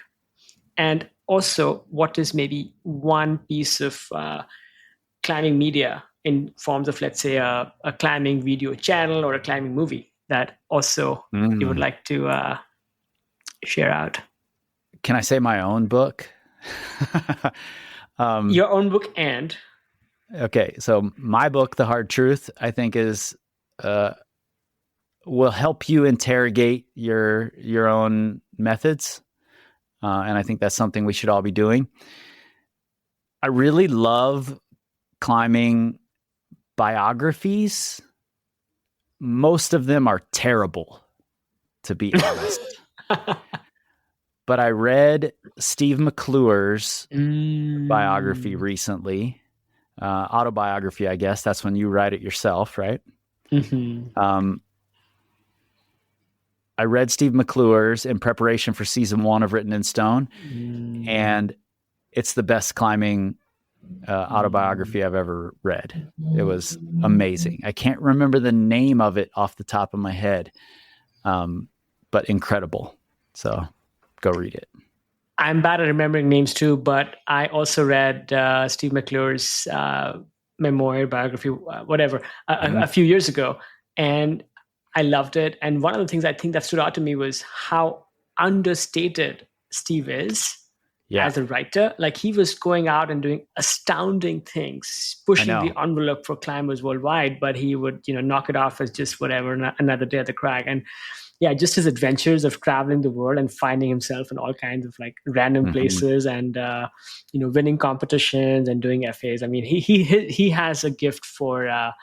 And also, what is maybe one piece of climbing media in forms of, let's say, a climbing video channel or a climbing movie that also you would like to share out? Can I say my own book? Your own book and... Okay, so my book, The Hard Truth, I think is will help you interrogate your own methods. And I think that's something we should all be doing. I really love climbing biographies. Most of them are terrible, to be honest. But I read Steve McClure's biography recently, autobiography, I guess. That's when you write it yourself, right? I read Steve McClure's in preparation for season 1 of Written in Stone, and it's the best climbing autobiography I've ever read. It was amazing. I can't remember the name of it off the top of my head, but incredible. So go read it. I'm bad at remembering names too, but I also read Steve McClure's memoir, biography, whatever, a few years ago. And I loved it. And one of the things I think that stood out to me was how understated Steve is as a writer. Like, he was going out and doing astounding things, pushing the envelope for climbers worldwide, but he would, knock it off as just whatever, another day at the crag. And yeah, just his adventures of traveling the world and finding himself in all kinds of like random places and, winning competitions and doing FAs. I mean, he has a gift for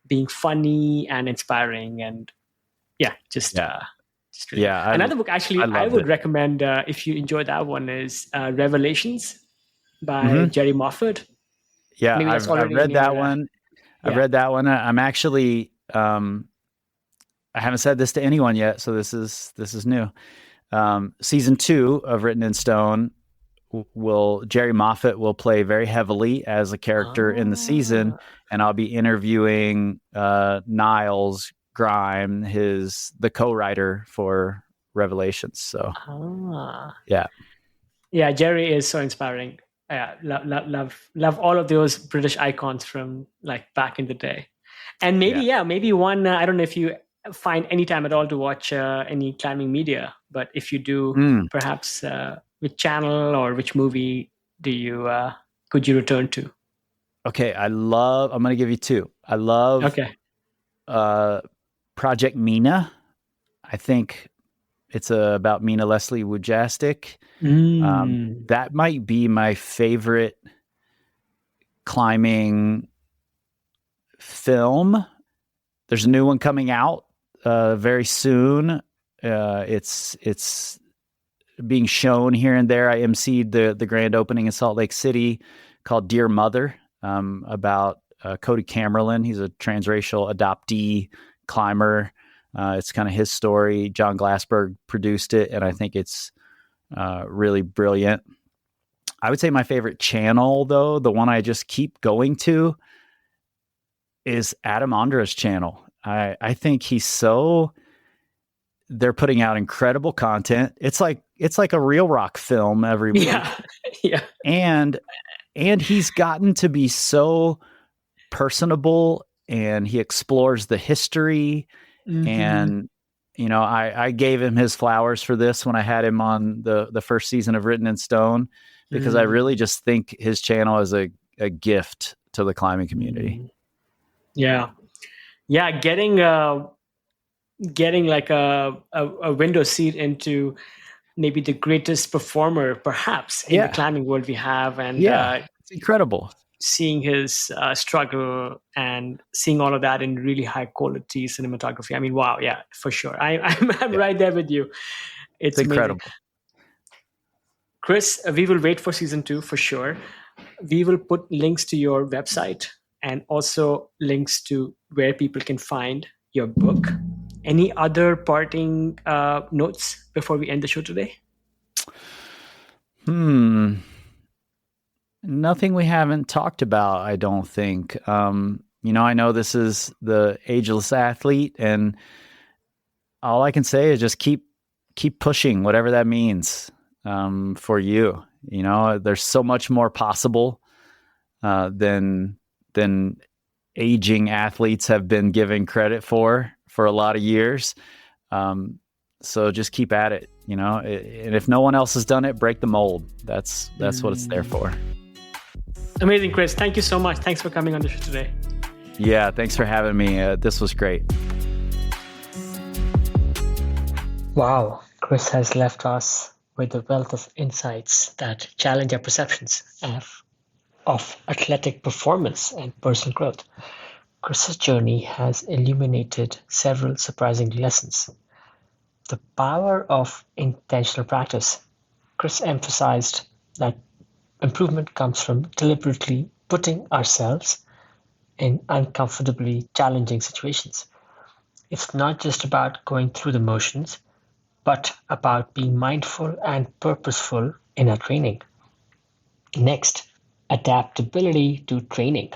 being funny and inspiring, and really. Another book actually I would recommend if you enjoy that one is Revelations by Jerry Moffat. Yeah, I've read that one. I've read that one. I'm actually I haven't said this to anyone yet, so this is new. Season 2 of Written in Stone Jerry Moffat will play very heavily as a character in the season, and I'll be interviewing Niles Grime, the co-writer for Revelations. So yeah, Jerry is so inspiring. Love all of those British icons from like back in the day. And maybe one, I don't know if you find any time at all to watch any climbing media, but if you do, perhaps which channel or which movie could you return to? Okay, I'm going to give you 2. I love Project Mina. I think it's about Mina Leslie Wujastic. That might be my favorite climbing film. There's a new one coming out very soon. It's being shown here and there. I emceed the grand opening in Salt Lake City called Dear Mother, about Cody Camerlin. He's a transracial adoptee climber. It's kind of his story. John Glassberg produced it, and I think it's really brilliant. I would say my favorite channel, though, the one I just keep going to, is Adam Ondra's channel. I think he's so they're putting out incredible content. It's like a Real Rock film every week. Yeah. Yeah. And he's gotten to be so personable, and he explores the history. Mhm. And I gave him his flowers for this when I had him on the first season of Written in Stone, because I really just think his channel is a gift to the climbing community. Yeah. Getting like a window seat into maybe the greatest performer perhaps in the climbing world we have, and it's incredible seeing his struggle and seeing all of that in really high quality cinematography. I mean, wow, yeah, for sure. I'm right there with you. It's incredible. amazing. Kris, we will wait for season 2 for sure. We will put links to your website and also links to where people can find your book. Any other parting notes before we end the show today? Nothing we haven't talked about, I don't think. I know this is the Ageless Athlete, and all I can say is just keep pushing, whatever that means for you. There's so much more possible than aging athletes have been given credit for a lot of years. So just keep at it, and if no one else has done it, break the mold. That's what it's there for. Amazing, Kris. Thank you so much. Thanks for coming on the show today. Yeah, thanks for having me. This was great. Wow, Kris has left us with a wealth of insights that challenge our perceptions of athletic performance and personal growth. Kris's journey has illuminated several surprising lessons. The power of intentional practice. Kris emphasized that improvement comes from deliberately putting ourselves in uncomfortably challenging situations. It's not just about going through the motions, but about being mindful and purposeful in our training. Next, adaptability to training.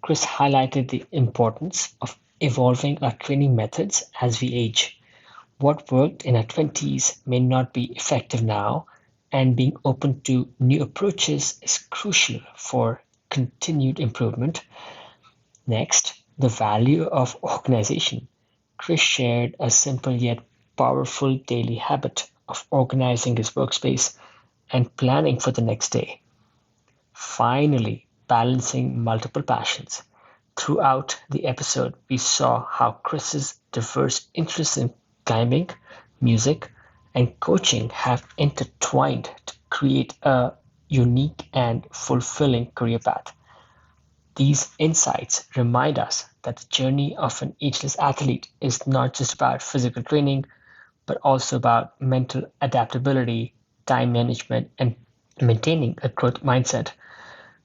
Kris highlighted the importance of evolving our training methods as we age. What worked in our 20s may not be effective now, and being open to new approaches is crucial for continued improvement. Next, the value of organization. Kris shared a simple yet powerful daily habit of organizing his workspace and planning for the next day. Finally, balancing multiple passions. Throughout the episode, we saw how Kris's diverse interests in climbing, music, and coaching have intertwined to create a unique and fulfilling career path. These insights remind us that the journey of an ageless athlete is not just about physical training, but also about mental adaptability, time management, and maintaining a growth mindset.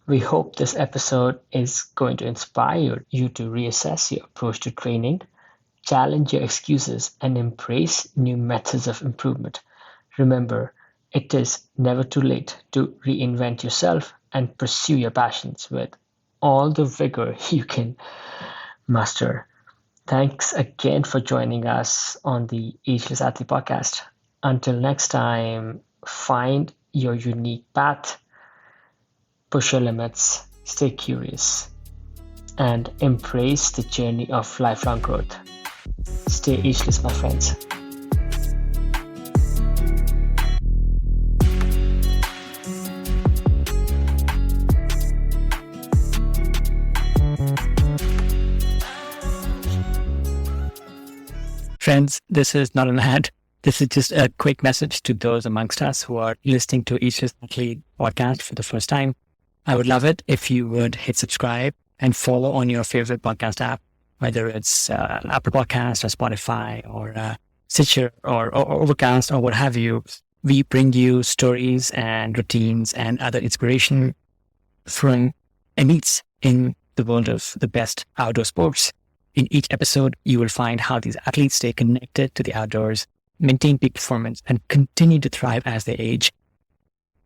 We hope this episode is going to inspire you to reassess your approach to training, challenge your excuses, and embrace new methods of improvement. Remember, it is never too late to reinvent yourself and pursue your passions with all the vigor you can muster. Thanks again for joining us on the Ageless Athlete Podcast. Until next time, find your unique path, push your limits, stay curious, and embrace the journey of lifelong growth. Stay ageless, my friends. Friends, this is not an ad. This is just a quick message to those amongst us who are listening to Ageless Athlete podcast for the first time. I would love it if you would hit subscribe and follow on your favorite podcast app, whether it's Apple Podcast or Spotify or Stitcher or Overcast or what have you. We bring you stories and routines and other inspiration from amidst in the world of the best outdoor sports. In each episode, you will find how these athletes stay connected to the outdoors, maintain peak performance, and continue to thrive as they age.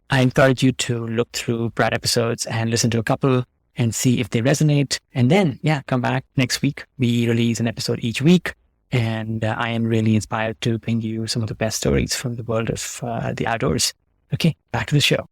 I encourage you to look through prior episodes and listen to a couple and see if they resonate. And then, come back next week. We release an episode each week. And I am really inspired to bring you some of the best stories from the world of the outdoors. Okay, back to the show.